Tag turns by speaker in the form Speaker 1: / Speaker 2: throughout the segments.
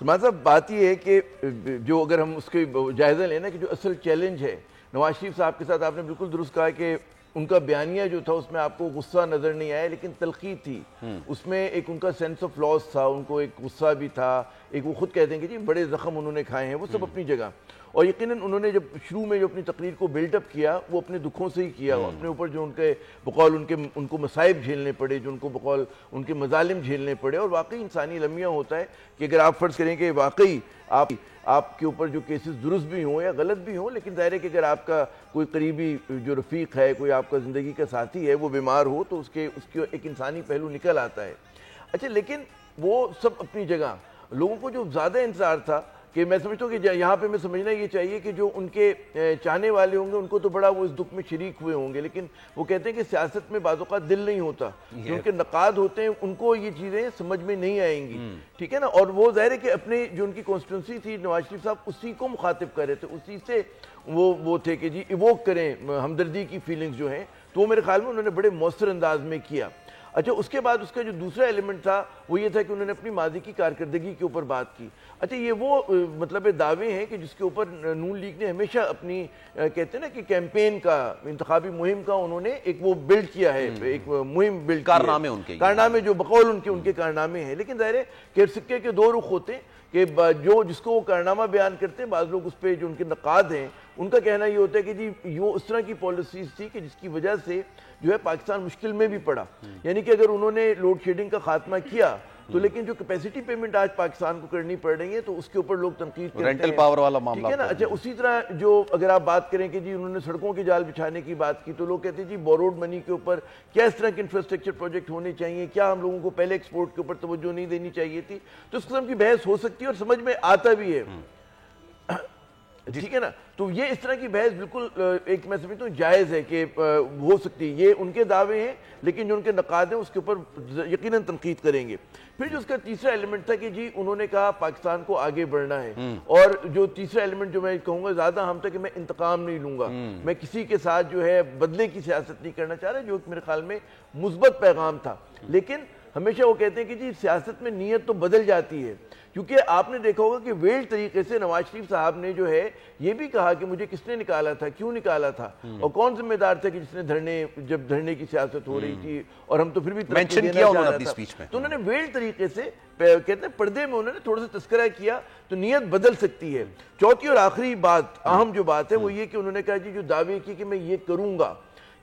Speaker 1: سلمان صاحب بات یہ ہے کہ جو اگر ہم اس کے جائزہ لیں نا کہ جو اصل چیلنج ہے نواز شریف صاحب کے ساتھ، آپ نے بالکل درست کہا کہ ان کا بیانیہ جو تھا اس میں آپ کو غصہ نظر نہیں آیا لیکن تلخی تھی، اس میں ایک ان کا سینس آف لاس تھا، ان کو ایک غصہ بھی تھا، ایک وہ خود کہتے ہیں کہ جی بڑے زخم انہوں نے کھائے ہیں، وہ سب اپنی جگہ. اور یقیناً انہوں نے جب شروع میں جو اپنی تقریر کو بلڈ اپ کیا وہ اپنے دکھوں سے ہی کیا، اپنے اوپر جو ان کے بقول ان کو مصائب جھیلنے پڑے، جو ان کو بقول ان کے مظالم جھیلنے پڑے. اور واقعی انسانی لمحہ ہوتا ہے کہ اگر آپ فرض کریں کہ واقعی آپ کے اوپر جو کیسز درست بھی ہوں یا غلط بھی ہوں، لیکن ظاہر ہے کہ اگر آپ کا کوئی قریبی جو رفیق ہے، کوئی آپ کا زندگی کا ساتھی ہے، وہ بیمار ہو تو اس کے ایک انسانی پہلو نکل آتا ہے. اچھا لیکن وہ سب اپنی جگہ، لوگوں کو جو زیادہ انتظار تھا کہ میں سمجھتا ہوں کہ یہاں پہ میں سمجھنا یہ چاہیے کہ جو ان کے چاہنے والے ہوں گے ان کو تو بڑا وہ اس دکھ میں شریک ہوئے ہوں گے، لیکن وہ کہتے ہیں کہ سیاست میں بعض اوقات دل نہیں ہوتا، جو ان کے نقاد ہوتے ہیں ان کو یہ چیزیں سمجھ میں نہیں آئیں گی، ٹھیک ہے نا. اور وہ ظاہر ہے کہ اپنے جو ان کی کانسٹیٹوئنسی تھی نواز شریف صاحب اسی کو مخاطب کر رہے تھے، اسی سے وہ تھے کہ جی ایووک کریں ہمدردی کی فیلنگز جو ہیں، تو وہ میرے خیال میں انہوں نے بڑے مؤثر انداز میں کیا. اچھا اس کے بعد اس کا جو دوسرا ایلیمنٹ تھا وہ یہ تھا کہ انہوں نے اپنی ماضی کی کارکردگی کے اوپر بات کی. اچھا یہ وہ مطلب دعوے ہیں کہ جس کے اوپر نون لیگ نے ہمیشہ اپنی کہتے ہیں نا کہ کیمپین کا، انتخابی مہم کا انہوں نے ایک وہ بلڈ کیا ہے، ایک مہم بلڈ
Speaker 2: کارنامے ان کے
Speaker 1: کارنامے جو بقول ان کے کارنامے ہیں. لیکن ظاہر ہے کہ سکے کے دو رخ ہوتے ہیں کہ جس کو وہ کارنامہ بیان کرتے ہیں، بعض لوگ اس پہ جو ان کے نقاد ہیں ان کا کہنا یہ ہوتا ہے کہ جی یہ اس طرح کی پالیسیز تھی کہ جس کی وجہ سے جو ہے پاکستان مشکل میں بھی پڑا. یعنی کہ اگر انہوں نے لوڈ شیڈنگ کا خاتمہ کیا تو لیکن جو کیپیسٹی پیمنٹ آج پاکستان کو کرنی پڑ رہی ہے تو اس کے اوپر لوگ تنقید کرتے ہیں،
Speaker 2: رینٹل پاور والا معاملہ،
Speaker 1: ٹھیک ہے نا. اچھا اسی طرح جو اگر آپ بات کریں کہ جی انہوں نے سڑکوں کے جال بچھانے کی بات کی تو لوگ کہتے ہیں جی بوروڈ منی کے اوپر کیا اس طرح کے انفراسٹرکچر پروجیکٹ ہونے چاہیے، کیا ہم لوگوں کو پہلے ایکسپورٹ کے اوپر توجہ نہیں دینی چاہیے تھی. تو اس قسم کی بحث ہو سکتی ہے اور سمجھ میں آتا بھی ہے، ٹھیک ہے نا. تو یہ اس طرح کی بحث بالکل ایک میں سمجھتا ہوں جائز ہے کہ ہو سکتی ہے. یہ ان کے دعوے ہیں لیکن جو ان کے نقاد ہیں اس کے اوپر یقیناً تنقید کریں گے. پھر جو اس کا تیسرا ایلیمنٹ تھا کہ جی انہوں نے کہا پاکستان کو آگے بڑھنا ہے، اور جو تیسرا ایلیمنٹ جو میں کہوں گا زیادہ ہم تھا کہ میں انتقام نہیں لوں گا، میں کسی کے ساتھ جو ہے بدلے کی سیاست نہیں کرنا چاہ رہا، جو میرے خیال میں مثبت پیغام تھا. لیکن ہمیشہ وہ کہتے ہیں کہ جی سیاست میں نیت تو بدل جاتی ہے، کیونکہ آپ نے دیکھا ہوگا کہ ویلڈ طریقے سے نواز شریف صاحب نے جو ہے یہ بھی کہا کہ مجھے کس نے نکالا تھا، کیوں نکالا تھا، اور کون ذمہ دار تھا کہ جس نے جب دھرنے کی سیاست ہو رہی تھی اور ہم تو پھر بھی
Speaker 2: مینشن کیا انہوں نے اپنی اسپیچ میں.
Speaker 1: تو انہوں نے ویلڈ طریقے سے کہتے ہیں پردے میں انہوں نے تھوڑا سا تذکرہ کیا تو نیت بدل سکتی ہے. چوتھی اور آخری بات، اہم جو بات ہے وہ یہ کہ انہوں نے کہا جی جو دعوے کی کہ میں یہ کروں گا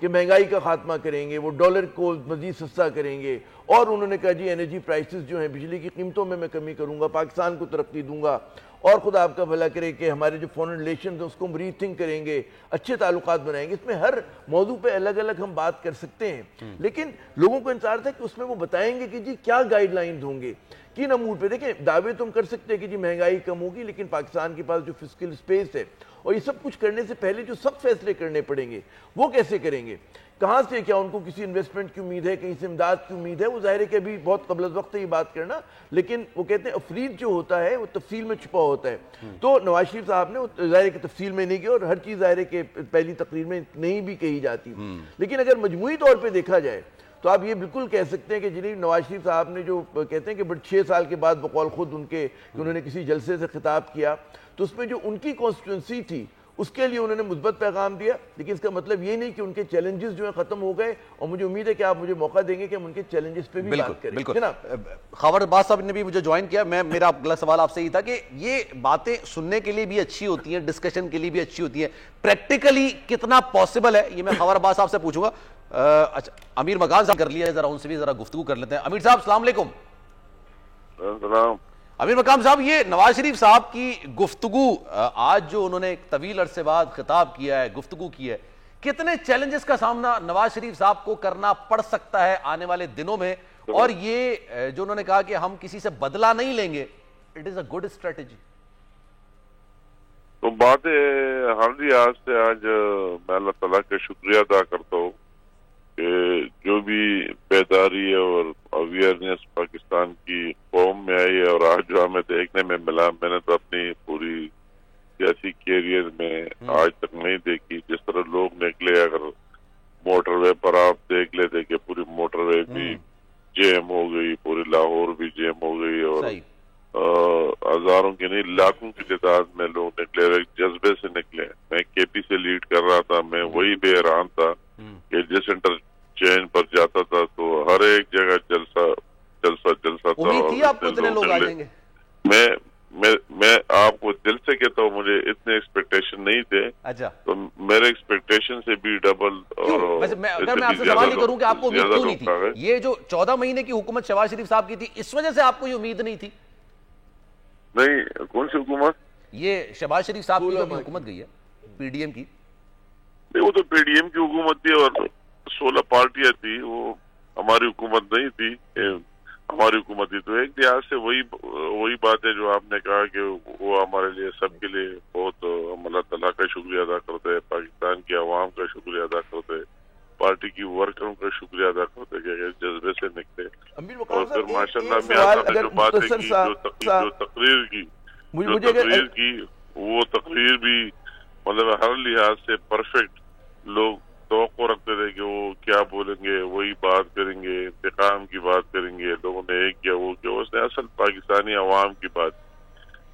Speaker 1: کہ مہنگائی کا خاتمہ کریں گے، وہ ڈالر کو مزید سستا کریں گے، اور انہوں نے کہا جی انرجی پرائسز جو ہیں بجلی کی قیمتوں میں کمی کروں گا، پاکستان کو ترقی دوں گا، اور خدا آپ کا بھلا کرے کہ ہمارے جو فورن ریلیشنز ہیں اس کو ری تھنک کریں گے، اچھے تعلقات بنائیں گے. اس میں ہر موضوع پہ الگ الگ ہم بات کر سکتے ہیں، لیکن لوگوں کو انتظار تھا کہ اس میں وہ بتائیں گے کہ جی کیا گائیڈ لائنز ہوں گے، کن امور پہ. دیکھیں دعوے تو ہم کر سکتے ہیں کہ جی مہنگائی کم ہوگی، لیکن پاکستان کے پاس جو فسکل اسپیس ہے اور یہ سب کچھ کرنے سے پہلے جو سخت فیصلے کرنے پڑیں گے وہ کیسے کریں گے، کہاں سے، کیا ان کو کسی انویسٹمنٹ کی امید ہے، کہیں سے امداد کی امید ہے. وہ ظاہر ہے کہ ابھی بہت قبل از وقت ہے یہ بات کرنا، لیکن وہ کہتے ہیں افرید جو ہوتا ہے وہ تفصیل میں چھپا ہوتا ہے. تو نواز شریف صاحب نے ظاہر ہے کہ تفصیل میں نہیں کیا، اور ہر چیز ظاہر ہے کہ پہلی تقریر میں نہیں بھی کہی جاتی، لیکن اگر مجموعی طور پہ دیکھا جائے تو آپ یہ بالکل کہہ سکتے ہیں کہ جنہیں نواز شریف صاحب نے جو کہتے ہیں کہ 6 سال کے بعد بقول خود ان کے کہ انہوں نے کسی جلسے سے خطاب کیا تو اس میں جو ان کی کانسٹیٹوئنسی تھی اس کے لیے انہوں نے مثبت پیغام دیا، لیکن اس کا مطلب یہ نہیں کہ ان کے چیلنجز جو ہیں ختم ہو گئے. اور مجھے امید ہے کہ آپ مجھے موقع دیں گے کہ ہم ان کے چیلنجز پہ بھی بات کریں.
Speaker 2: بالکل. خاور عباس صاحب نے بھی مجھے جوائن کیا. میرا اگلا سوال آپ سے یہ تھا کہ یہ باتیں سننے کے لیے بھی اچھی ہوتی ہیں، ڈسکشن کے لیے بھی اچھی ہوتی ہیں، پریکٹیکلی کتنا پاسبل ہے یہ میں خاور عباس صاحب سے پوچھوں گا. اچھا امیر مکان صاحب کر لیا ہے، ذرا ان سے بھی ذرا گفتگو کر لیتے ہیں. امیر صاحب السلام علیکم.
Speaker 3: السلام.
Speaker 2: امیر مقام صاحب یہ نواز شریف صاحب کی گفتگو آج جو انہوں نے ایک طویل عرصے بعد خطاب کیا ہے، گفتگو کی ہے، کتنے چیلنجز کا سامنا نواز شریف صاحب کو کرنا پڑ سکتا ہے آنے والے دنوں میں، اور یہ جو انہوں نے کہا کہ ہم کسی سے بدلہ نہیں لیں گے، it is a good strategy.
Speaker 3: تو بات ہر لحاظ سے آج میں اللہ تعالیٰ کا شکریہ ادا کرتا ہوں کہ جو بھی بیداری اور اویئرنیس پاکستان کی قوم میں آئی ہے، اور آج جو ہمیں دیکھنے میں ملا، میں نے تو اپنی پوری سیاسی کیریئر میں آج تک نہیں دیکھی. جس طرح لوگ نکلے، اگر موٹر وے پر آپ دیکھ لیتے کہ پوری موٹر وے بھی جیم ہو گئی، پوری لاہور بھی جیم ہو گئی، اور ہزاروں کی نہیں لاکھوں کی تعداد میں لوگ نکلے ہوئے جذبے سے نکلے. میں کے پی سے لیڈ کر رہا تھا, میں وہی بے حیران تھا کہ جس انٹرچینج پر جاتا تھا تو ہر ایک جگہ جلسہ تھا.
Speaker 2: امید تھی آپ کو اتنے لوگ آ جائیں گے؟
Speaker 3: میں آپ کو دل سے کہتا ہوں مجھے اتنے ایکسپیکٹیشن نہیں تھے.
Speaker 2: اچھا,
Speaker 3: تو میرے ایکسپیکٹیشن سے بھی ڈبل. اور
Speaker 2: اگر میں آپ سے سوال ہی کروں کہ آپ کو امید کیوں نہیں تھی؟ یہ جو 14 مہینے کی حکومت شہباز شریف صاحب کی تھی, اس وجہ سے آپ کو یہ امید نہیں تھی؟
Speaker 3: نہیں, کون سی حکومت؟
Speaker 2: یہ شہباز شریف صاحب کی جو حکومت گئی ہے پی ڈی ایم کی.
Speaker 3: نہیں, وہ تو پی ڈی ایم کی حکومت تھی اور 16 پارٹیاں تھی, وہ ہماری حکومت نہیں تھی. ہماری حکومت تھی تو ایک لحاظ سے وہی بات ہے جو آپ نے کہا کہ وہ ہمارے لیے سب کے لیے بہت, ہم اللہ تعالیٰ کا شکریہ ادا کرتے ہیں, پاکستان کی عوام کا شکریہ ادا کرتے ہیں, پارٹی کی ورکروں کا شکریہ ادا کرتے کہ جذبے سے نکلے. اور پھر ماشاء اللہ میں جو باتیں کی, جو تقریر کی وہ تقریر بھی مطلب ہر لحاظ سے پرفیکٹ. لوگ توقع رکھتے تھے کہ وہ کیا بولیں گے, وہی بات کریں گے, انتقام کی بات کریں گے. لوگوں نے ایک کیا وہ کیا, اس نے اصل پاکستانی عوام کی بات.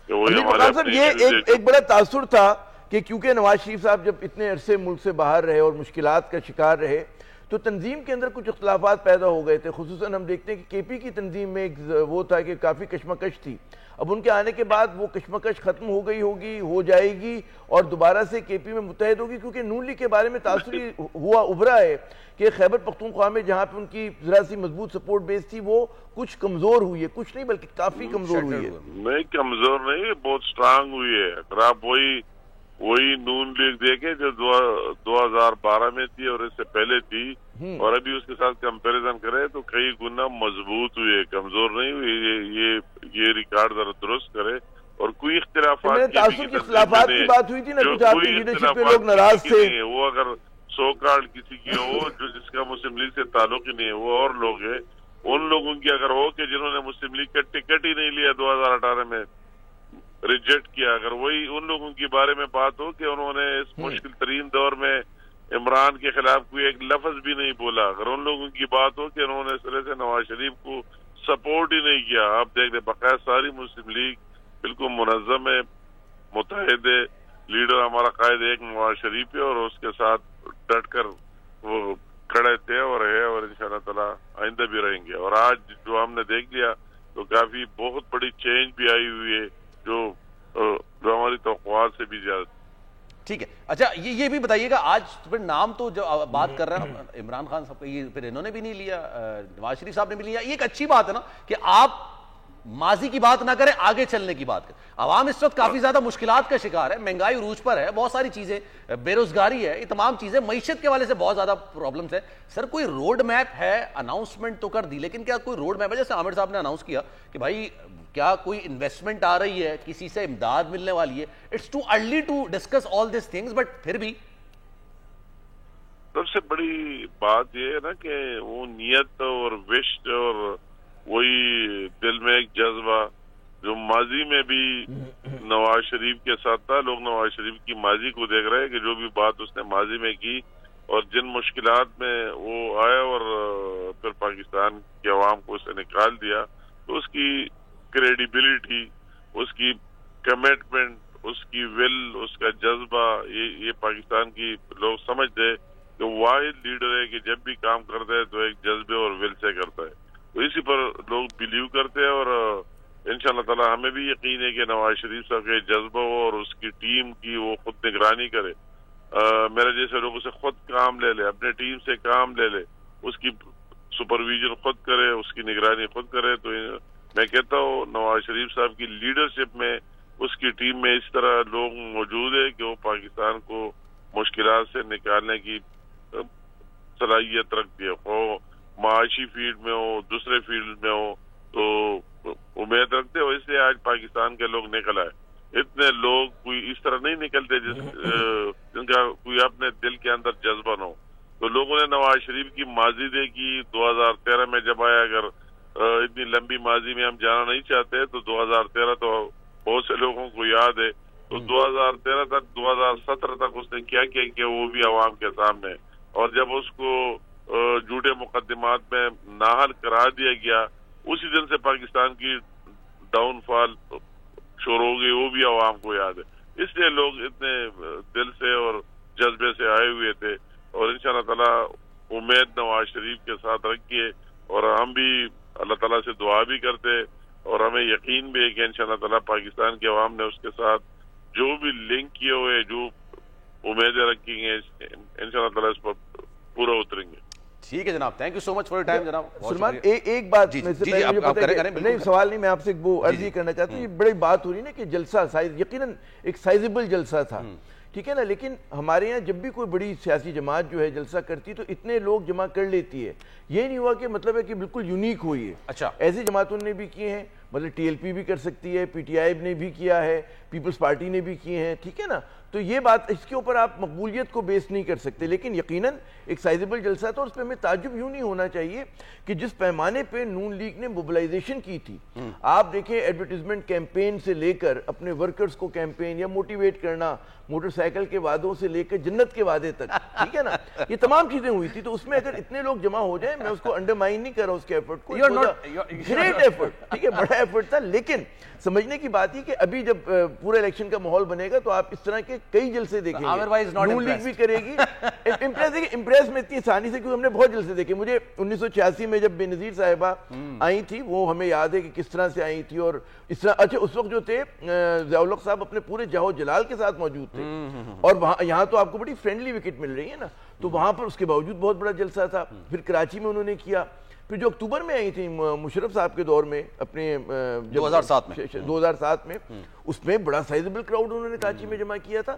Speaker 1: یہ ایک بڑا تاثر تھا کہ کیونکہ نواز شریف صاحب جب اتنے عرصے ملک سے باہر رہے اور مشکلات کا شکار رہے تو تنظیم کے اندر کچھ اختلافات پیدا ہو گئے تھے. خصوصاً ہم دیکھتے ہیں کہ کے پی کی تنظیم میں ایک وہ تھا کہ کافی کشمکش تھی. اب ان کے آنے کے بعد وہ کشمکش ختم ہو گئی ہوگی, ہو جائے گی اور دوبارہ سے کے پی میں متحد ہوگی, کیونکہ نون لیگ کے بارے میں تاثر ابھرا ہے کہ خیبر پختونخوا میں جہاں پہ ان کی ذرا سی مضبوط سپورٹ بیس تھی وہ کچھ کمزور ہوئی ہے. کچھ نہیں بلکہ کافی کمزور ہوئی ہے.
Speaker 3: نہیں, کمزور نہیں, بہت سٹرانگ ہوئی ہے. اگر آپ وہی نون لیگ دیکھیں جو 2012 میں تھی اور اس سے پہلے تھی اور ابھی اس کے ساتھ کمپیریزن کرے تو کئی گنا مضبوط ہوئی ہے, کمزور نہیں ہوئی. یہ ریکارڈ ذرا درست کرے. اور کوئی اختلافات
Speaker 1: کی بات ہوئی تھی نا, کچھ آپ کی لیڈرشپ پہ لوگ ناراض تھے.
Speaker 3: وہ اگر سو کارڈ کسی کی ہو جس کا مسلم لیگ سے تعلق ہی نہیں ہے, وہ اور لوگ ہیں. ان لوگوں کی اگر ہو کہ جنہوں نے مسلم لیگ کا ٹکٹ ہی نہیں لیا 2018 میں, ریجیکٹ کیا, اگر وہی ان لوگوں کے بارے میں بات ہو کہ انہوں نے اس مشکل ترین دور میں عمران کے خلاف کوئی ایک لفظ بھی نہیں بولا, اگر ان لوگوں کی بات ہو کہ انہوں نے اس طرح سے نواز شریف کو سپورٹ ہی نہیں کیا. آپ دیکھ لیں بقایا ساری مسلم لیگ بالکل منظم ہے, متحد ہے. لیڈر ہمارا قائد ایک نواز شریف ہے اور اس کے ساتھ ڈٹ کر وہ کھڑے تھے اور ہے, اور انشاءاللہ تعالی آئندہ بھی رہیں گے. اور آج جو ہم نے دیکھ لیا تو کافی بہت بڑی چینج بھی آئی ہوئی ہے جو ہماری توقعات سے بھی زیادہ.
Speaker 2: ٹھیک ہے, اچھا یہ بھی بتائیے گا, آج پھر نام تو جو بات کر رہا ہے عمران خان صاحب کا, یہ پھر انہوں نے بھی نہیں لیا, نواز شریف صاحب نے بھی لیا. یہ ایک اچھی بات ہے نا کہ آپ ماضی کی بات نہ کریں, آگے چلنے کی بات کریں. عوام اس وقت کافی زیادہ مشکلات کا شکار ہے, مہنگائی عروج پر ہے, بہت ساری چیزیں, بے روزگاری ہے, یہ تمام چیزیں معیشت کے والے سے بہت زیادہ پرابلمس ہیں. سر کوئی روڈ میپ ہے؟ اناؤنسمنٹ تو کر دی, لیکن کیا کوئی روڈ میپ ہے؟ جیسے عامر صاحب نے اناؤنس کیا کہ بھائی کیا کوئی انویسٹمنٹ آ رہی ہے, کسی سے امداد ملنے والی ہے. It's too early to discuss all these things, but پھر بھی
Speaker 3: سب سے بڑی بات یہ ہے نا کہ وہ نیت اور وش اور وہی دل میں ایک جذبہ جو ماضی میں بھی نواز شریف کے ساتھ تھا. لوگ نواز شریف کی ماضی کو دیکھ رہے ہیں کہ جو بھی بات اس نے ماضی میں کی اور جن مشکلات میں وہ آیا اور پھر پاکستان کی عوام کو اسے نکال دیا, تو اس کی کریڈیبلٹی, اس کی کمٹمنٹ, اس کی ول, اس کا جذبہ, یہ پاکستان کی لوگ سمجھتے کہ واحد لیڈر ہے کہ جب بھی کام کرتا ہے تو ایک جذبے اور ول سے کرتا ہے. تو اسی پر لوگ بلیو کرتے ہیں اور انشاءاللہ تعالی ہمیں بھی یقین ہے کہ نواز شریف صاحب کا جذبہ ہو اور اس کی ٹیم کی وہ خود نگرانی کرے. میرے جیسے لوگوں سے خود کام لے لے, اپنے ٹیم سے کام لے لے, اس کی سپرویژن خود کرے, اس کی نگرانی خود کرے. تو میں کہتا ہوں نواز شریف صاحب کی لیڈرشپ میں, اس کی ٹیم میں اس طرح لوگ موجود ہیں کہ وہ پاکستان کو مشکلات سے نکالنے کی صلاحیت رکھتی ہے, وہ معاشی فیلڈ میں ہو, دوسرے فیلڈ میں ہو. تو امید رکھتے ہو, اس لیے آج پاکستان کے لوگ نکل آئے. اتنے لوگ کوئی اس طرح نہیں نکلتے جن کا کوئی اپنے دل کے اندر جذبہ نہ ہو. تو لوگوں نے نواز شریف کی ماضی دیکھی 2013 میں جب آیا. اگر اتنی لمبی ماضی میں ہم جانا نہیں چاہتے تو 2013 تو بہت سے لوگوں کو یاد ہے. تو 2013 تک 2017 تک اس نے کیا کہ وہ بھی عوام کے سامنے, اور جب اس کو جھوٹے مقدمات میں نااہل قرار دیا گیا, اسی دن سے پاکستان کی ڈاؤن فال شروع ہو گئی وہ بھی عوام کو یاد ہے. اس لیے لوگ اتنے دل سے اور جذبے سے آئے ہوئے تھے اور انشاءاللہ تعالیٰ امید نواز شریف کے ساتھ رکھیے اور ہم بھی اللہ تعالیٰ سے دعا بھی کرتے اور ہمیں یقین بھی ہے کہ انشاءاللہ تعالیٰ پاکستان کی عوام نے اس کے ساتھ جو بھی لنک کیے ہوئے جو امیدیں رکھی ہیں انشاءاللہ تعالیٰ اس پر پورا اتریں گے.
Speaker 2: ٹھیک ہے جناب, thank you so much for your time جناب.
Speaker 1: سلمان ایک بات نہیں, سوال نہیں, میں آپ سے وہ عرض ہی کرنا چاہتا ہوں, یہ بڑی بات ہو رہی نا کہ جلسہ یقیناً ایک سائزیبل جلسہ تھا, ٹھیک ہے نا, لیکن ہمارے یہاں جب بھی کوئی بڑی سیاسی جماعت جو ہے جلسہ کرتی تو اتنے لوگ جمع کر لیتی ہے, یہ نہیں ہوا کہ مطلب ہے کہ بالکل یونیک ہوئی ہے.
Speaker 2: اچھا,
Speaker 1: ایسی جماعتوں نے بھی کیے ہیں, مطلب ٹی ایل پی بھی کر سکتی ہے, پی ٹی آئی نے بھی کیا ہے, پیپلز پارٹی نے بھی کیے ہیں, ٹھیک ہے نا, تو یہ بات اس کے اوپر آپ مقبولیت کو بیس نہیں کر سکتے, لیکن یقیناً ایک سائزیبل جلسہ تھا اور اس پہ ہمیں تعجب یوں نہیں ہونا چاہیے کہ جس پیمانے پہ نون لیگ نے موبلائزیشن کی تھی, آپ دیکھیں ایڈورٹیزمنٹ کیمپین سے لے کر اپنے ورکرز کو کیمپین یا موٹیویٹ کرنا, موٹر سائیکل کے وعدوں سے لے کر جنت کے وعدے تک, ٹھیک ہے نا, یہ تمام چیزیں ہوئی تھی. تو اس میں اگر اتنے لوگ جمع ہو جائیں, میں اس کو انڈرمائن نہیں کر رہا اس کے ایفرٹ کو, گریٹ ایفرٹ, ٹھیک ہے, بڑا ایفرٹ تھا, لیکن سمجھنے کی بات ہی کہ ابھی جب پورا الیکشن کا ماحول بنے گا تو آپ اس طرح کے کئی جلسے دیکھیں گے, نون لیگ بھی کرے گی. امپریس میں اتنی آسانی سے, کیونکہ ہم نے بہت جلسے دیکھے, مجھے 1986 میں جب بے نظیر صاحبہ آئی تھی وہ ہمیں یاد ہے کہ کس طرح سے آئی تھی, اور اس طرح اچھا اس وقت جو تھے ضیاء الحق صاحب اپنے پورے جاہو جلال کے ساتھ موجود تھے, اور یہاں تو آپ کو بڑی فرینڈلی وکٹ مل رہی ہے نا, تو وہاں پر اس کے باوجود بہت بڑا جلسہ تھا. پھر کراچی میں انہوں نے کیا, پھر جو اکتوبر میں آئی تھی مشرف صاحب کے دور میں اپنے 2007 میں, اس میں بڑا سائزیبل کراؤڈ انہوں نے کراچی میں جمع کیا تھا.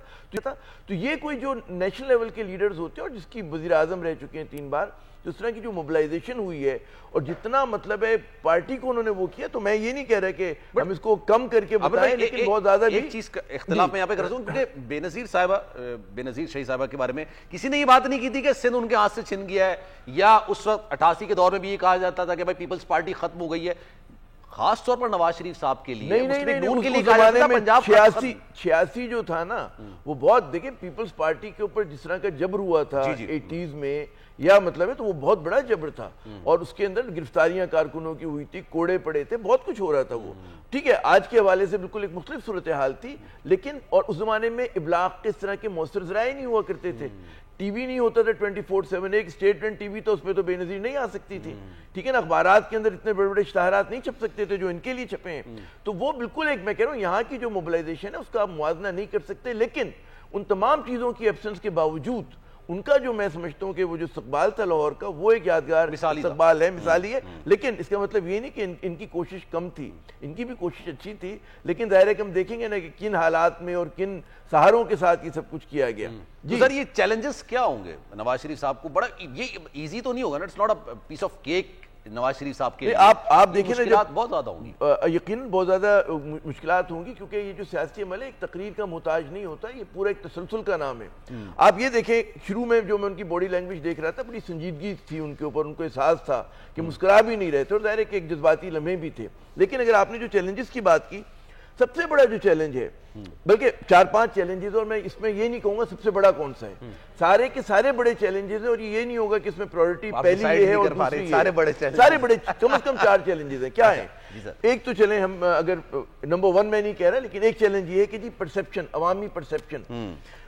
Speaker 1: تو یہ کوئی جو نیشنل لیول کے لیڈرز ہوتے ہیں اور جس کی وزیر اعظم رہ چکے ہیں 3 بار, تو اس طرح کی جو موبلائزیشن ہوئی ہے اور جتنا مطلب ہے پارٹی کو انہوں نے وہ کیا, تو میں یہ نہیں کہہ رہا کہ ہم اس کو کم کر کے بتائیں, لیکن بہت زیادہ
Speaker 2: ایک چیز کا اختلاف میں یہاں پہ کر رہا ہوں, کیونکہ بے نظیر شہید صاحبہ کے بارے میں کسی نے یہ بات نہیں کی تھی کہ سندھ ان کے ہاتھ سے چھن گیا ہے, یا اس وقت 88 کے دور میں بھی یہ کہا جاتا تھا کہ بھائی پیپلز پارٹی ختم ہو گئی ہے, خاص طور پر نواز شریف صاحب کے لیے,
Speaker 1: نہیں, 86 جو تھا نا وہ بہت, دیکھیں پیپلز پارٹی کے اوپر جس طرح کا جبر ہوا تھا 80s میں, یا مطلب ہے تو وہ بہت بڑا جبر تھا, اور اس کے اندر گرفتاریاں کارکنوں کی ہوئی تھی, کوڑے پڑے تھے, بہت کچھ ہو رہا تھا وہ, ٹھیک ہے, آج کے حوالے سے بالکل ایک مختلف صورتحال تھی. لیکن اور اس زمانے میں ابلاغ کے اس طرح کے مؤثر ذرائع نہیں ہوا کرتے تھے, ٹی وی نہیں ہوتا تھا 24/7, ایک اسٹیٹ رن ٹی وی تو اس پہ تو بے نظیر نہیں آ سکتی تھی, ٹھیک ہے نا, اخبارات کے اندر اتنے بڑے بڑے اشتہارات نہیں چھپ سکتے تھے جو ان کے لیے چھپے ہیں. تو وہ بالکل ایک, میں کہہ رہا ہوں یہاں کی جو موبلائزیشن ہے اس کا آپ موازنہ نہیں کر سکتے, لیکن ان تمام چیزوں کی ایبسنس کے باوجود ان کا جو میں سمجھتا ہوں کہ وہ جو استقبال تھا لاہور کا, وہ ایک یادگار استقبال ہے, مثالی ہے. لیکن اس کا مطلب یہ نہیں کہ ان کی کوشش کم تھی, ان کی بھی کوشش اچھی تھی, لیکن ظاہر ہے کہ ہم دیکھیں گے نا کہ کن حالات میں اور کن سہاروں کے ساتھ یہ سب کچھ کیا گیا.
Speaker 2: جی سر, یہ چیلنجز کیا ہوں گے نواز شریف صاحب کو؟ بڑا یہ ایزی تو نہیں ہوگا نا, it's not a piece of cake Nawaz Sharif sahib کے لیے.
Speaker 1: آپ دیکھیں نا,
Speaker 2: مشکلات بہت زیادہ ہوں گی,
Speaker 1: یقیناً بہت زیادہ مشکلات ہوں گی, کیونکہ یہ جو سیاسی عمل ہے ایک تقریر کا محتاج نہیں ہوتا, یہ پورا ایک تسلسل کا نام ہے. آپ یہ دیکھیں شروع میں جو میں ان کی باڈی لینگویج دیکھ رہا تھا, بڑی سنجیدگی تھی ان کے اوپر, ان کو احساس تھا کہ مسکرا بھی نہیں رہے تھے, اور ظاہر ہے کہ ایک جذباتی لمحے بھی تھے. لیکن اگر آپ نے جو چیلنجز کی بات کی, سب سے بڑا جو چیلنج ہے, بلکہ 4-5 چیلنجز, اور میں اس میں یہ نہیں کہوں گا سب سے بڑا کون سا ہے, سارے کے سارے بڑے چیلنجز ہیں, اور یہ نہیں ہوگا کہ اس میں پرائورٹی پہلی یہ ہے اور دوسری یہ, سارے بڑے کم از کم 4 چیلنجز ہیں. کیا ہیں؟ ایک تو چلیں ہم اگر نمبر 1 میں نہیں کہہ رہا, لیکن ایک چیلنج یہ ہے کہ جی پرسیپشن, عوامی پرسیپشن,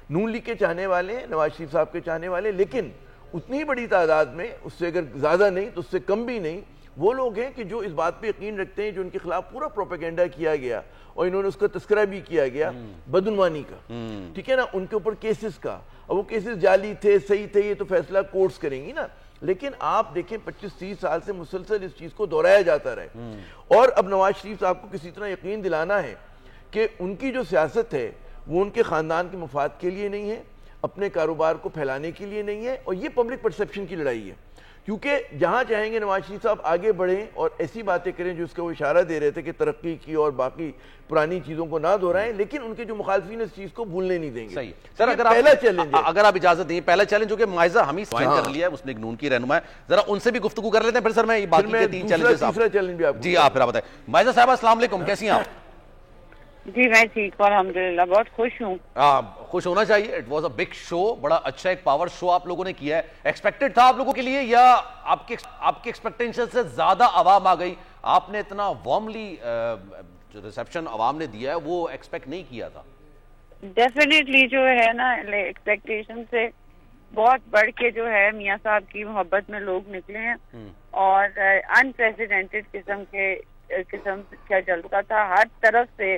Speaker 1: نون لیگ کے چاہنے والے ہیں, نواز شریف صاحب کے چاہنے والے, لیکن اتنی بڑی تعداد میں, اس سے اگر زیادہ نہیں تو اس سے کم بھی نہیں, وہ لوگ ہیں کہ جو اس بات پہ یقین رکھتے ہیں جو ان کے خلاف پورا پروپیگنڈا کیا گیا اور انہوں نے اس کا تذکرہ بھی کیا گیا بدعنوانی کا, ٹھیک ہے نا, ان کے اوپر کیسز کا, اور وہ کیسز جعلی تھے صحیح تھے یہ تو فیصلہ کورٹس کریں گی نا. لیکن آپ دیکھیں 25-30 سال سے مسلسل اس چیز کو دہرایا جاتا رہے, اور اب نواز شریف صاحب کو کسی طرح یقین دلانا ہے کہ ان کی جو سیاست ہے وہ ان کے خاندان کے مفاد کے لیے نہیں ہے, اپنے کاروبار کو پھیلانے کے لیے نہیں ہے, اور یہ پبلک پرسیپشن کی لڑائی ہے. کیونکہ جہاں چاہیں گے نواز شریف صاحب آگے بڑھیں اور ایسی باتیں کریں جو اس کا وہ اشارہ دے رہے تھے کہ ترقی کی اور باقی پرانی چیزوں کو نہ دہرائیں, لیکن ان کے جو مخالفین اس چیز کو بھولنے نہیں دیں گے.
Speaker 2: صحیح سر, اگر آپ اجازت دیں, پہلا چیلنج جو کہ معائزہ حمید جوائن کر لیا ہے, اس نے ایک نون کی رہنما ہے, ذرا ان سے بھی گفتگو کر لیتے ہیں, پھر سر میں باقی کے 3 چیلنجز
Speaker 1: تیسرا چیلنج بھی آپ
Speaker 2: جی آپ پھر بتائیں. معائزہ صاحبہ السلام علیکم, کیسی ہیں آپ؟
Speaker 4: جی میں ٹھیک ہوں الحمدللہ, بہت خوش ہوں.
Speaker 2: خوش ہونا چاہیے, اٹ واز اے بگ شو, بڑا اچھا ایک پاور شو آپ لوگوں نے کیا ہے. ایکسپیکٹڈ تھا آپ لوگوں کے لیے یا آپ کے ایکسپیکٹیشن سے زیادہ عوام آ گئی؟ آپ نے اتنا وارملی جو ریسیپشن عوام نے دیا ہے وہ ایکسپیکٹ نہیں کیا تھا.
Speaker 4: ڈیفینیٹلی جو ہے نا ایکسپیکٹیشن سے بہت بڑھ کے جو ہے میاں صاحب کی محبت میں لوگ نکلے ہیں اور انپریسیڈنٹڈ قسم کا جلسہ تھا. ہر طرف سے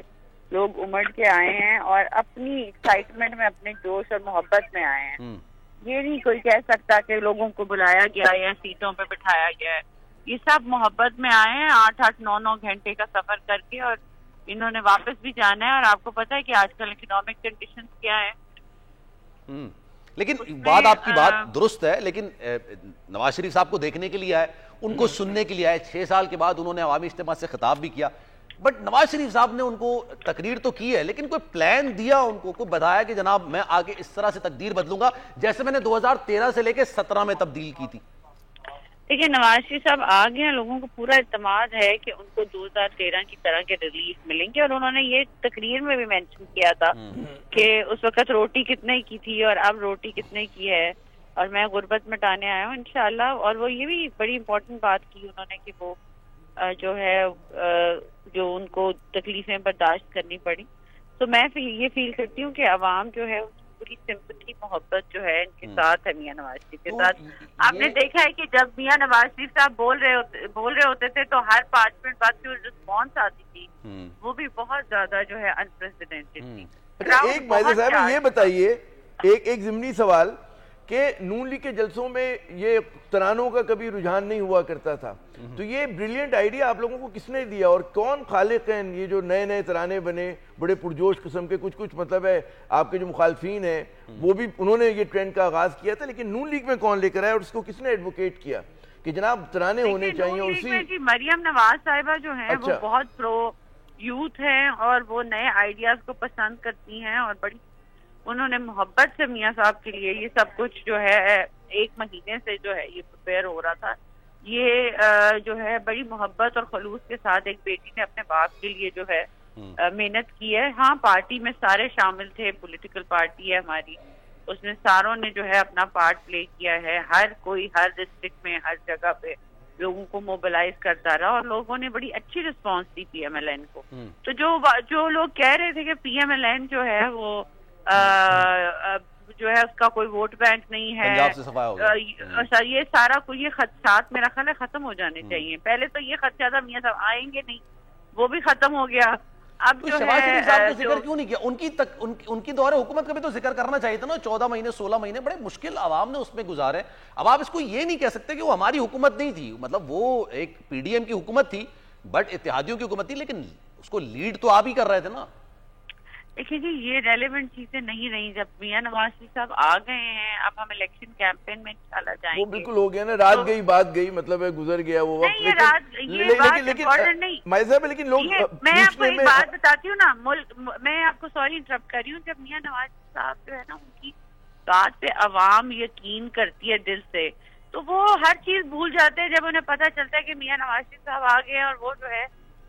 Speaker 4: لوگ امڑ کے آئے ہیں اور اپنی ایکسائٹمنٹ میں اپنے جوش اور محبت میں آئے ہیں. یہ نہیں کوئی کہہ سکتا کہ لوگوں کو بلایا گیا یا سیٹوں پہ بٹھایا گیا ہے. یہ سب محبت میں آئے ہیں 8-9 گھنٹے کا سفر کر کے اور انہوں نے واپس بھی جانا ہے. اور آپ کو پتا ہے کہ آج کل اکنامک کنڈیشنز کیا ہیں.
Speaker 2: لیکن بات آپ کی بات درست ہے, لیکن نواز شریف صاحب کو دیکھنے کے لیے آئے, ان کو سننے کے لیے آئے. 6 سال کے بعد انہوں نے عوامی اجتماع سے خطاب بھی کیا, بٹ نواز شریف صاحب نے ان کو تقریر تو کی ہے لیکن کوئی پلان دیا ان کو, کوئی بتایا کہ جناب میں آگے اس طرح سے تقدیر بدلوں گا جیسے میں نے 2013 سے لے کے 17 میں تبدیل کی تھی.
Speaker 4: دیکھیے نواز شریف صاحب آ گئے ہیں, لوگوں کو پورا اعتماد ہے کہ ان کو 2013 کی طرح کے ریلیف ملیں گے. اور انہوں نے یہ تقریر میں بھی مینشن کیا تھا کہ اس وقت روٹی کتنے کی تھی اور اب روٹی کتنے کی ہے اور میں غربت مٹانے آیا ہوں انشاءاللہ. اور وہ یہ بھی بڑی امپورٹنٹ بات کی انہوں نے کہ وہ جو ہے جو ان کو تکلیفیں برداشت کرنی پڑی. تو میں یہ فیل کرتی ہوں کہ عوام جو ہے پوری سمپتھی محبت جو ہے ان کے ساتھ ہے میاں نواز شریف کے ساتھ. آپ نے دیکھا ہے کہ جب میاں نواز شریف صاحب بول رہے ہوتے تھے تو ہر 5 منٹ بعد جو رسپانس آتی تھی وہ بھی بہت زیادہ جو ہے انپریسیڈنٹڈ تھی.
Speaker 1: ایک مائزہ صاحب یہ بتائیے, ایک ضمنی سوال کہ نون لیگ کے جلسوں میں یہ ترانوں کا کبھی رجحان نہیں ہوا کرتا تھا, تو یہ بریلینٹ آئیڈیا آپ لوگوں کو کس نے دیا اور کون خالق ہیں یہ جو نئے نئے ترانے بنے بڑے پرجوش قسم کے؟ کچھ مطلب ہے آپ کے جو مخالفین ہیں وہ بھی انہوں نے یہ ٹرینڈ کا آغاز کیا تھا, لیکن نون لیگ میں کون لے کر آیا اور اس کو کس نے ایڈوکیٹ کیا کہ جناب ترانے ہونے چاہیے؟ اسی
Speaker 4: مریم نواز صاحبہ جو ہیں وہ بہت پرو یوتھ ہیں اور وہ نئے آئیڈیاز کو پسند کرتی ہیں اور بڑی انہوں نے محبت سے میاں صاحب کے لیے یہ سب کچھ جو ہے 1 مہینے سے جو ہے یہ پریپیئر ہو رہا تھا. یہ جو ہے بڑی محبت اور خلوص کے ساتھ ایک بیٹی نے اپنے باپ کے لیے جو ہے محنت کی ہے. ہاں پارٹی میں سارے شامل تھے, پولیٹیکل پارٹی ہے ہماری, اس میں ساروں نے جو ہے اپنا پارٹ پلے کیا ہے. ہر کوئی ہر ڈسٹرکٹ میں ہر جگہ پہ لوگوں کو موبلائز کرتا رہا اور لوگوں نے بڑی اچھی رسپانس دی پی ایم ایل این کو. تو جو لوگ کہہ رہے تھے کہ پی ایم ایل این جو ہے وہ جو ہے اس کا کوئی ووٹ بینک نہیں ہے, یہ سارا کوئی یہ خدشات میرا خیال ہے ختم ہو جانے چاہیے. پہلے تو یہ خدشات میاں صاحب آئیں گے نہیں, وہ بھی ختم ہو گیا. اب جو ہے
Speaker 2: ذکر کیوں نہیں کیا ان کی دور حکومت کا بھی تو ذکر کرنا چاہیے تھا نا. 14 مہینے 16 مہینے بڑے مشکل عوام نے اس میں گزارے. اب آپ اس کو یہ نہیں کہہ سکتے کہ وہ ہماری حکومت نہیں تھی, مطلب وہ ایک پی ڈی ایم کی حکومت تھی بٹ اتحادیوں کی حکومت تھی, لیکن اس کو لیڈ تو آپ ہی کر رہے تھے نا.
Speaker 4: دیکھیے جی یہ ریلیونٹ چیزیں نہیں رہی. جب میاں نواز شریف صاحب آ گئے ہیں اب ہم الیکشن کیمپین میں انشاءاللہ جائیں گے.
Speaker 1: وہ بالکل ہو گیا نا, رات گئی بات گئی, مطلب ہے گزر گیا وہ وقت.
Speaker 4: نہیں یہ بات امپورٹنٹ نہیں.
Speaker 1: لیکن لوگ
Speaker 4: میں آپ کو ایک بات بتاتی ہوں نا, میں آپ کو سوری انٹرپٹ کر رہی ہوں. جب میاں نواز شریف صاحب جو ہے نا ان کی بات پہ عوام یقین کرتی ہے دل سے, تو وہ ہر چیز بھول جاتے ہیں جب انہیں پتہ چلتا ہے کہ میاں نواز شریف صاحب آ گئے ہیں اور وہ جو ہے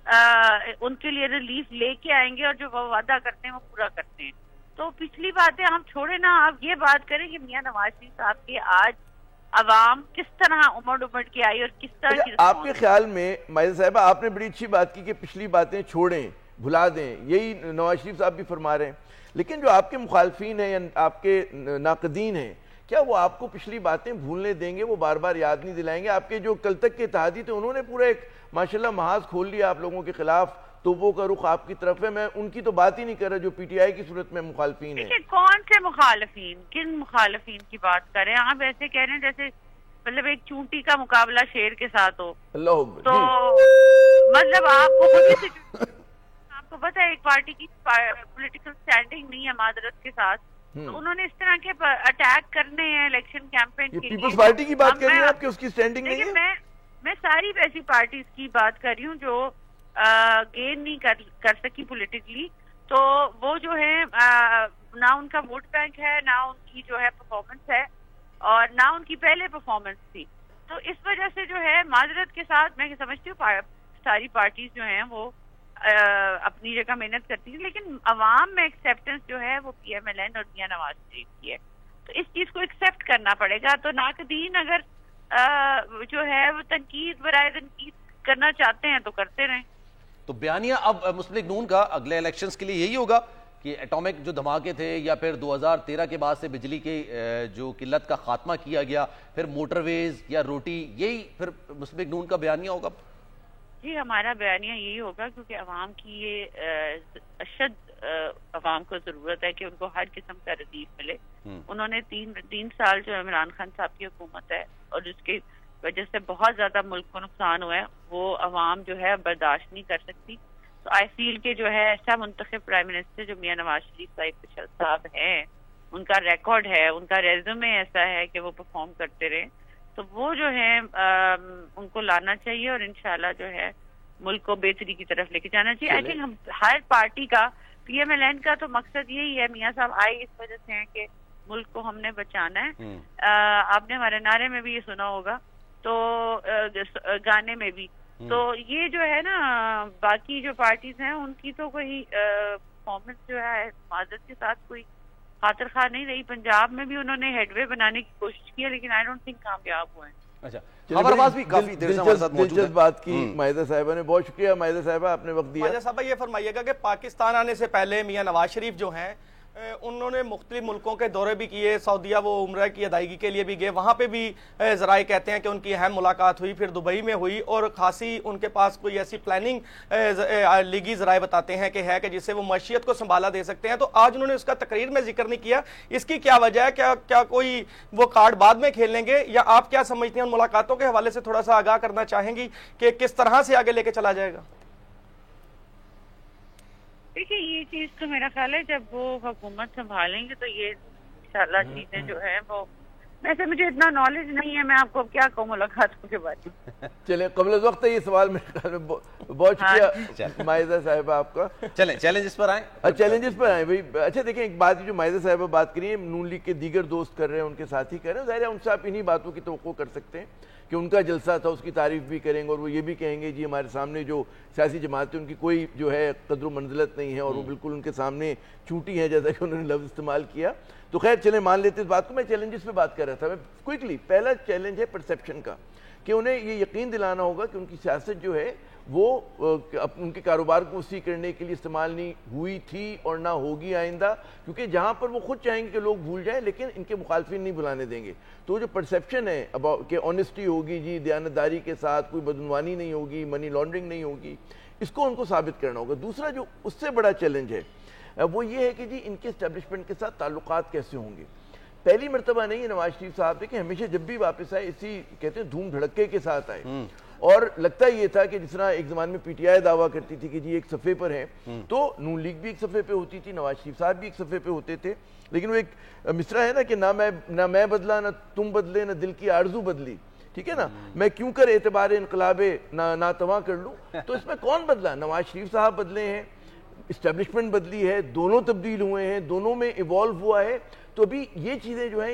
Speaker 4: ان کے لیے ریلیف لے کے آئیں گے اور جو وہ وعدہ کرتے ہیں وہ پورا کرتے ہیں. تو پچھلی باتیں ہم چھوڑیں نا, آپ یہ بات کریں کہ میاں نواز شریف صاحب کے آج عوام کس طرح امڑ کے آئی اور کس طرح کی.
Speaker 1: آپ کے خیال میں مائزہ صاحبہ آپ نے بڑی اچھی بات کی کہ پچھلی باتیں چھوڑیں بھلا دیں, یہی نواز شریف صاحب بھی فرما رہے ہیں, لیکن جو آپ کے مخالفین ہیں یا آپ کے ناقدین ہیں کیا وہ آپ کو پچھلی باتیں بھولنے دیں گے؟ وہ بار بار یاد نہیں دلائیں گے؟ آپ کے جو کل تک کے اتحادی تھے انہوں نے پورا ایک ماشاءاللہ محاذ کھول لیا آپ لوگوں کے خلاف, توپوں کا رخ آپ کی طرف ہے. میں ان کی تو بات ہی نہیں کر رہا جو پی ٹی آئی کی صورت میں مخالفین ہیں.
Speaker 4: کون سے مخالفین, کن مخالفین کی بات کر رہے ہیں آپ؟ ایسے کہہ رہے ہیں جیسے مطلب ایک چونٹی کا مقابلہ شیر کے ساتھ ہو.
Speaker 1: اللہ اکبر.
Speaker 4: تو مطلب آپ کو پتہ ہے ایک پارٹی کی پولیٹیکل سٹینڈنگ نہیں ہے معذرت کے ساتھ, تو انہوں نے اس طرح کے اٹیک کرنے ہیں الیکشن کیمپین کے لیے.
Speaker 1: پیپلز پارٹی کی بات کر رہی ہیں آپ کہ اس کی سٹینڈنگ نہیں ہے؟
Speaker 4: میں ساری ایسی پارٹیز کی بات کر رہی ہوں جو گین نہیں کر سکی پولیٹیکلی, تو وہ جو ہے نہ ان کا ووٹ بینک ہے, نہ ان کی جو ہے پرفارمنس ہے, اور نہ ان کی پہلے پرفارمنس تھی. تو اس وجہ سے جو ہے معذرت کے ساتھ میں سمجھتی ہوں ساری پارٹیز جو ہیں وہ اپنی جگہ محنت کرتی ہیں, لیکن عوام میں ایکسیپٹنس جو ہے وہ پی ایم ایل این اور میاں نواز شریف کی ہے. تو اس چیز کو ایکسیپٹ کرنا پڑے گا. تو ناقدین اگر جو ہے وہ تنقید برائے تنقید کرنا چاہتے ہیں تو کرتے رہیں.
Speaker 2: تو بیانیہ اب مسلم لیگ نون کا اگلے الیکشنز کے لیے یہی ہوگا کہ ایٹامک جو دھماکے تھے یا پھر 2013 کے بعد سے بجلی کی جو قلت کا خاتمہ کیا گیا، پھر موٹر ویز یا روٹی، یہی پھر مسلم لیگ نون کا بیانیہ ہوگا؟
Speaker 4: جی ہمارا بیانیہ یہی ہوگا، کیونکہ عوام کی یہ اشد عوام کو ضرورت ہے کہ ان کو ہر قسم کا ریلیف ملے۔ انہوں نے تین سال جو عمران خان صاحب کی حکومت ہے اور جس کی وجہ سے بہت زیادہ ملک کو نقصان ہوا ہے، وہ عوام جو ہے برداشت نہیں کر سکتی۔ تو آئی فیل کہ جو ہے ایسا منتخب پرائم منسٹر جو میاں نواز شریف صاحب ہیں، ان کا ریکارڈ ہے، ان کا ریزومے ایسا ہے کہ وہ پرفارم کرتے رہے، تو وہ جو ہے ان کو لانا چاہیے اور انشاءاللہ جو ہے ملک کو بہتری کی طرف لے کے جانا چاہیے۔ آئی تھنک ہم ہر پارٹی کا پی ایم ایل این کا تو مقصد یہی ہے، میاں صاحب آئے اس وجہ سے ہیں کہ ملک کو ہم نے بچانا ہے۔ آپ نے ہمارے نعرے میں بھی یہ سنا ہوگا، تو گانے میں بھی، تو یہ جو ہے نا باقی جو پارٹیز ہیں ان کی تو کوئی پرفارمنس جو ہے معذرت کے ساتھ کوئی خاطر خواہ نہیں رہی۔ پنجاب میں بھی انہوں نے ہیڈ وے بنانے کی کوشش کی ہے، لیکن آئی ڈونٹ تھنک کامیاب ہوئے ہیں۔
Speaker 2: اچھا، خبرباز بھی کافی دیر سے ہمارے ساتھ موجود ہیں۔
Speaker 1: دلچسپ بات کی مائدہ صاحبہ نے، بہت شکریہ مائدہ صاحبہ، آپ نے وقت دیا۔
Speaker 5: مائدہ صاحبہ یہ فرمائیے گا کہ پاکستان آنے سے پہلے میاں نواز شریف جو ہیں انہوں نے مختلف ملکوں کے دورے بھی کیے، سعودیہ وہ عمرہ کی ادائیگی کے لیے بھی گئے، وہاں پہ بھی ذرائع کہتے ہیں کہ ان کی اہم ملاقات ہوئی، پھر دبئی میں ہوئی، اور خاصی ان کے پاس کوئی ایسی پلاننگ لیگی ذرائع بتاتے ہیں کہ ہے کہ جس سے وہ معیشت کو سنبھالا دے سکتے ہیں۔ تو آج انہوں نے اس کا تقریر میں ذکر نہیں کیا، اس کی کیا وجہ ہے؟ کیا کوئی وہ کارڈ بعد میں کھیل لیں گے، یا آپ کیا سمجھتے ہیں ان ملاقاتوں کے حوالے سے تھوڑا سا آگاہ کرنا چاہیں گی کہ کس طرح سے آگے لے کے چلا جائے گا؟
Speaker 4: دیکھیے یہ چیز تو میرا خیال ہے جب وہ حکومت سنبھالیں گے تو یہ انشاءاللہ چیزیں جو ہیں وہ، ویسے مجھے اتنا نالج نہیں ہے، میں آپ کو اب کیا کہوں ملاقاتوں کے بارے میں۔
Speaker 1: چلیں قبل از وقت یہ سوال میرے خیال میں بہت شکریہ مائدہ صاحبہ آپ کا۔
Speaker 2: چلیں چیلنجز پر آئیں۔
Speaker 1: چیلنجز پر آئیں بھائی۔ اچھا دیکھیں، ایک بات جو مائدہ صاحبہ بات کری ہے، نون لیگ کے دیگر دوست کر رہے ہیں، ان کے ساتھی کر رہے ہیں، ظاہر ہے ان سے آپ انہی باتوں کی توقع کر سکتے ہیں کہ ان کا جلسہ تھا، اس کی تعریف بھی کریں گے، اور وہ یہ بھی کہیں گے جی ہمارے سامنے جو سیاسی جماعتیں ان کی کوئی جو ہے قدر و منزلت نہیں ہے، اور وہ بالکل ان کے سامنے چونٹی ہیں، جیسا کہ انہوں نے لفظ استعمال کیا۔ تو خیر چلیں مان لیتے اس بات کو۔ میں چیلنجز پہ بات کر رہا تھا، میں کوئکلی پہلا چیلنج ہے پرسیپشن کا، کہ انہیں یہ یقین دلانا ہوگا کہ ان کی سیاست جو ہے وہ ان کے کاروبار کو وسیع کرنے کے لیے استعمال نہیں ہوئی تھی اور نہ ہوگی آئندہ، کیونکہ جہاں پر وہ خود چاہیں گے کہ لوگ بھول جائیں لیکن ان کے مخالفین نہیں بھلانے دیں گے۔ تو جو پرسیپشن ہے کہ آنیسٹی ہوگی جی، دیانتداری کے ساتھ کوئی بدعنوانی نہیں ہوگی، منی لانڈرنگ نہیں ہوگی، اس کو ان کو ثابت کرنا ہوگا۔ دوسرا جو اس سے بڑا چیلنج ہے وہ یہ ہے کہ جی ان کے اسٹیبلشمنٹ کے ساتھ تعلقات کیسے ہوں گے۔ پہلی مرتبہ نہیں ہے نواز شریف صاحب کہ ہمیشہ جب بھی واپس آئے اسی کہتے ہیں دھوم دھڑکے کے ساتھ آئے، اور لگتا یہ تھا کہ جس طرح ایک زمان میں پی ٹی آئی دعویٰ کرتی تھی کہ جی ایک صفحے پر ہیں، تو نون لیگ بھی ایک صفحے پہ ہوتی تھی، نواز شریف صاحب بھی ایک صفحے پہ ہوتے تھے، لیکن وہ ایک مصرع ہے نا کہ نہ میں بدلا نہ تم بدلے نہ دل کی آرزو بدلی، ٹھیک ہے نا، میں کیوں کر اعتبار انقلاب ناتواں کر لوں۔ تو اس میں کون بدلا؟ نواز شریف صاحب بدلے ہیں، اسٹیبلشمنٹ بدلی ہے، دونوں تبدیل ہوئے ہیں، دونوں میں ایوالو ہوا ہے۔ تو ابھی یہ چیزیں جو ہیں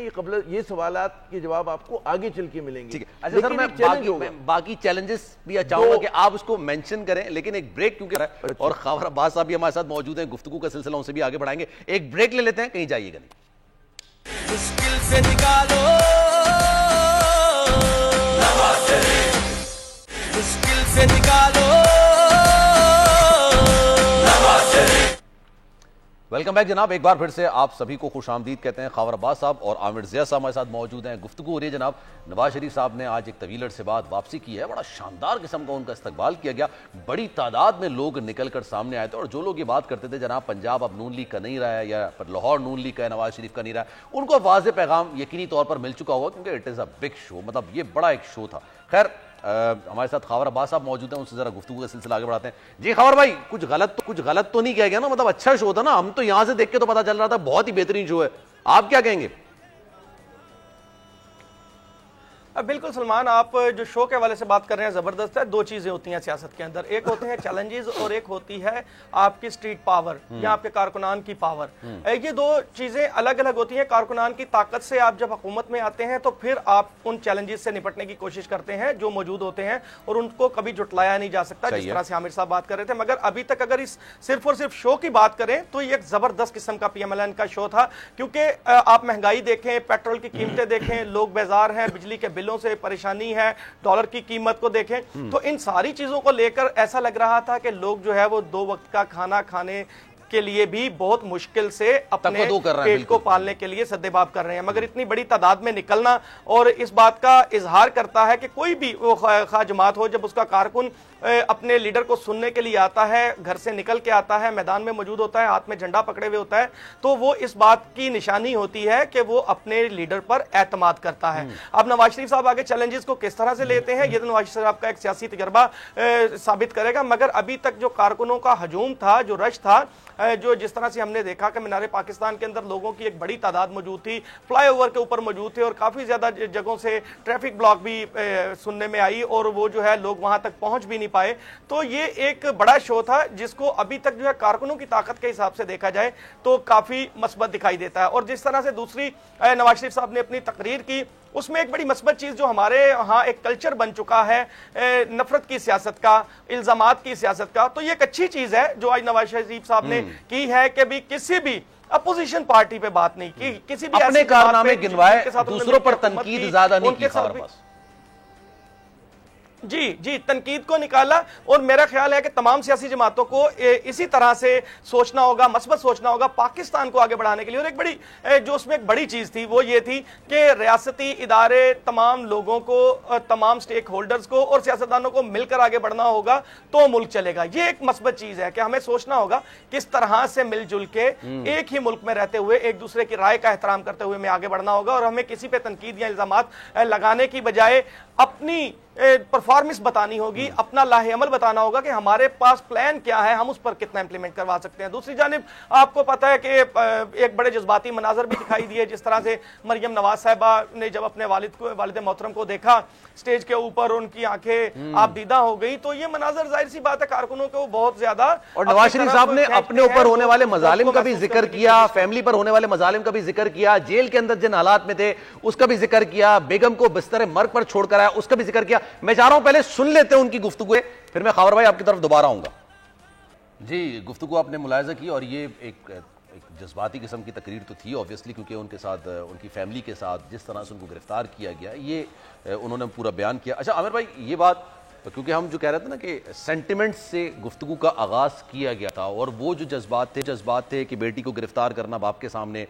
Speaker 1: یہ سوالات کے جواب آپ کو آگے چل کے ملیں گے۔
Speaker 2: اچھا سر، میں باقی چیلنجز بھی چاہوں گا کہ آپ اس کو مینشن کریں، لیکن ایک بریک کیونکہ رہا ہے اور خاور عباس صاحب بھی ہمارے ساتھ موجود ہیں، گفتگو کا سلسلہ ان سے بھی آگے بڑھائیں گے۔ ایک بریک لے لیتے ہیں، کہیں جائیے گا نہیں۔
Speaker 6: مشکل سے نکالو نواز شریف، مشکل سے نکالو نواز شریف۔
Speaker 2: ویلکم بیک جناب، ایک بار پھر سے آپ سبھی کو خوش آمدید کہتے ہیں۔ خاور عباس صاحب اور عامر ضیاء صاحب ہمارے ساتھ موجود ہیں، گفتگو ہو رہی ہے جناب۔ نواز شریف صاحب نے آج ایک طویل عرصے بعد واپسی کی ہے، بڑا شاندار قسم کا ان کا استقبال کیا گیا، بڑی تعداد میں لوگ نکل کر سامنے آئے تھے، اور جو لوگ یہ بات کرتے تھے جناب پنجاب اب نون لیگ کا نہیں رہا ہے یا لاہور نون لیگ کا ہے، نواز شریف کا نہیں رہا ہے، ان کو واضح پیغام یقینی طور پر مل چکا ہوا، کیونکہ اٹ از اے بگ شو، مطلب یہ بڑا ایک شو تھا۔ خیر ہمارے ساتھ خاور عباس صاحب موجود ہیں، ان سے ذرا گفتگو کا سلسلہ آگے بڑھاتے ہیں۔ جی خاور بھائی، کچھ غلط تو نہیں کہہ گیا نا؟ مطلب اچھا شو تھا نا، ہم تو یہاں سے دیکھ کے تو پتا چل رہا تھا بہت ہی بہترین شو ہے، آپ کیا کہیں گے؟
Speaker 5: بالکل سلمان، آپ جو شو کے حوالے سے بات کر رہے ہیں زبردست ہے۔ دو چیزیں ہوتی ہیں سیاست کے اندر، ایک ہوتے ہیں چیلنجز اور ایک ہوتی ہے آپ کی سٹریٹ پاور یا آپ کے کارکنان کی پاور۔ یہ دو چیزیں الگ الگ ہوتی ہیں۔ کارکنان کی طاقت سے آپ جب حکومت میں آتے ہیں تو پھر آپ ان چیلنجز سے نپٹنے کی کوشش کرتے ہیں جو موجود ہوتے ہیں، اور ان کو کبھی جھٹلایا نہیں جا سکتا، جس طرح سے عامر صاحب بات کر رہے تھے۔ مگر ابھی تک اگر اس صرف اور صرف شو کی بات کریں تو یہ ایک زبردست قسم کا پی ایم ایل این کا شو تھا، کیونکہ آپ مہنگائی دیکھیں، پیٹرول کی قیمتیں دیکھیں، لوگ بیزار ہیں، بجلی کے بلوں سے پریشانی ہے, ڈالر کی قیمت کو دیکھیں تو ان ساری چیزوں کو لے کر ایسا لگ رہا تھا کہ لوگ جو ہے وہ 2 وقت کا کھانا کھانے کے لیے بھی بہت مشکل سے اپنے پیٹ کو پالنے کے لیے سدباب کر رہے ہیں. مگر اتنی بڑی تعداد میں نکلنا اور اس بات کا اظہار کرتا ہے کہ کوئی بھی خواہ جماعت ہو, جب اس کا کارکن اپنے لیڈر کو سننے کے لیے آتا ہے, گھر سے نکل کے آتا ہے, میدان میں موجود ہوتا ہے, ہاتھ میں جھنڈا پکڑے ہوئے ہوتا ہے, تو وہ اس بات کی نشانی ہوتی ہے کہ وہ اپنے لیڈر پر اعتماد کرتا ہے. اب نواز شریف صاحب آگے چیلنجز کو کس طرح سے لیتے ہیں یہ تو نواز شریف صاحب کا ایک سیاسی تجربہ ثابت کرے گا. مگر ابھی تک جو کارکنوں کا ہجوم تھا, جو رش تھا, جو جس طرح سے ہم نے دیکھا کہ مینار پاکستان کے اندر لوگوں کی ایک بڑی تعداد موجود تھی, فلائی اوور کے اوپر موجود تھے, اور کافی زیادہ جگہوں سے ٹریفک بلاک بھی سننے میں آئی, اور وہ جو ہے لوگ وہاں تک پہنچ بھی نہیں پائے. تو یہ ایک بڑا شو تھا جس کو ابھی تک جو ہے کارکنوں کی طاقت کے حساب سے دیکھا جائے تو کافی مثبت دکھائی دیتا ہے. اور جس طرح سے دوسری نواز شریف صاحب نے اپنی تقریر کی, اس میں ایک بڑی مثبت چیز جو ہمارے ہاں ایک کلچر بن چکا ہے نفرت کی سیاست کا, الزامات کی سیاست کا, تو یہ ایک اچھی چیز ہے جو آج نواز شریف صاحب نے کی ہے کہ بھی کسی بھی اپوزیشن پارٹی پہ بات نہیں کی, کسی بھی
Speaker 2: اپنے کارنامے گنوائے, دوسروں پر تنقید زیادہ نہیں کی خبر بس.
Speaker 5: جی تنقید کو نکالا, اور میرا خیال ہے کہ تمام سیاسی جماعتوں کو اسی طرح سے سوچنا ہوگا, مثبت سوچنا ہوگا پاکستان کو آگے بڑھانے کے لیے. اور ایک بڑی جو اس میں ایک بڑی چیز تھی وہ یہ تھی کہ ریاستی ادارے تمام لوگوں کو, تمام سٹیک ہولڈرز کو اور سیاستدانوں کو مل کر آگے بڑھنا ہوگا تو ملک چلے گا. یہ ایک مثبت چیز ہے کہ ہمیں سوچنا ہوگا کس طرح سے مل جل کے ایک ہی ملک میں رہتے ہوئے ایک دوسرے کی رائے کا احترام کرتے ہوئے ہمیں آگے بڑھنا ہوگا, اور ہمیں کسی پہ تنقید یا الزامات لگانے کی بجائے اپنی پرفارمنس بتانی ہوگی, اپنا لاہ عمل بتانا ہوگا کہ ہمارے پاس پلان کیا ہے, ہم اس پر کتنا امپلیمنٹ کروا سکتے ہیں. دوسری جانب آپ کو پتا ہے کہ ایک بڑے جذباتی مناظر بھی دکھائی دیے, جس طرح سے مریم نواز صاحبہ نے جب اپنے والد محترم کو دیکھا سٹیج کے اوپر, ان کی آنکھیں آپ دیدہ ہو گئی, تو یہ مناظر ظاہر سی بات ہے کارکنوں کو بہت زیادہ.
Speaker 2: اور نواز شریف صاحب نے اپنے اوپر ہونے والے مظالم کا بھی ذکر کیا, فیملی پر ہونے والے مظالم کا بھی ذکر کیا, جیل کے اندر جن حالات میں تھے اس کا بھی ذکر کیا, بیگم کو بستر مرگ پر چھوڑ کر آیا اس کا بھی ذکر کیا. میں چاہ رہا ہوں پہلے سن لیتے ہیں ان کی گفتگو, پھر میں خاور بھائی آپ کی طرف دوبارہ آؤں گا. جی گفتگو آپ نے ملاحظہ کی, اور یہ ایک جذباتی قسم کی تقریر تو تھی آبویسلی, کیونکہ ان کے ساتھ, ان کی فیملی کے ساتھ جس طرح سے ان کو گرفتار کیا گیا یہ انہوں نے پورا بیان کیا. اچھا عامر بھائی یہ بات, کیونکہ ہم جو کہہ رہے تھے نا کہ سینٹیمنٹ سے گفتگو کا آغاز کیا گیا تھا, اور وہ جو جذبات تھے کہ بیٹی کو گرفتار کرنا باپ کے سامنے,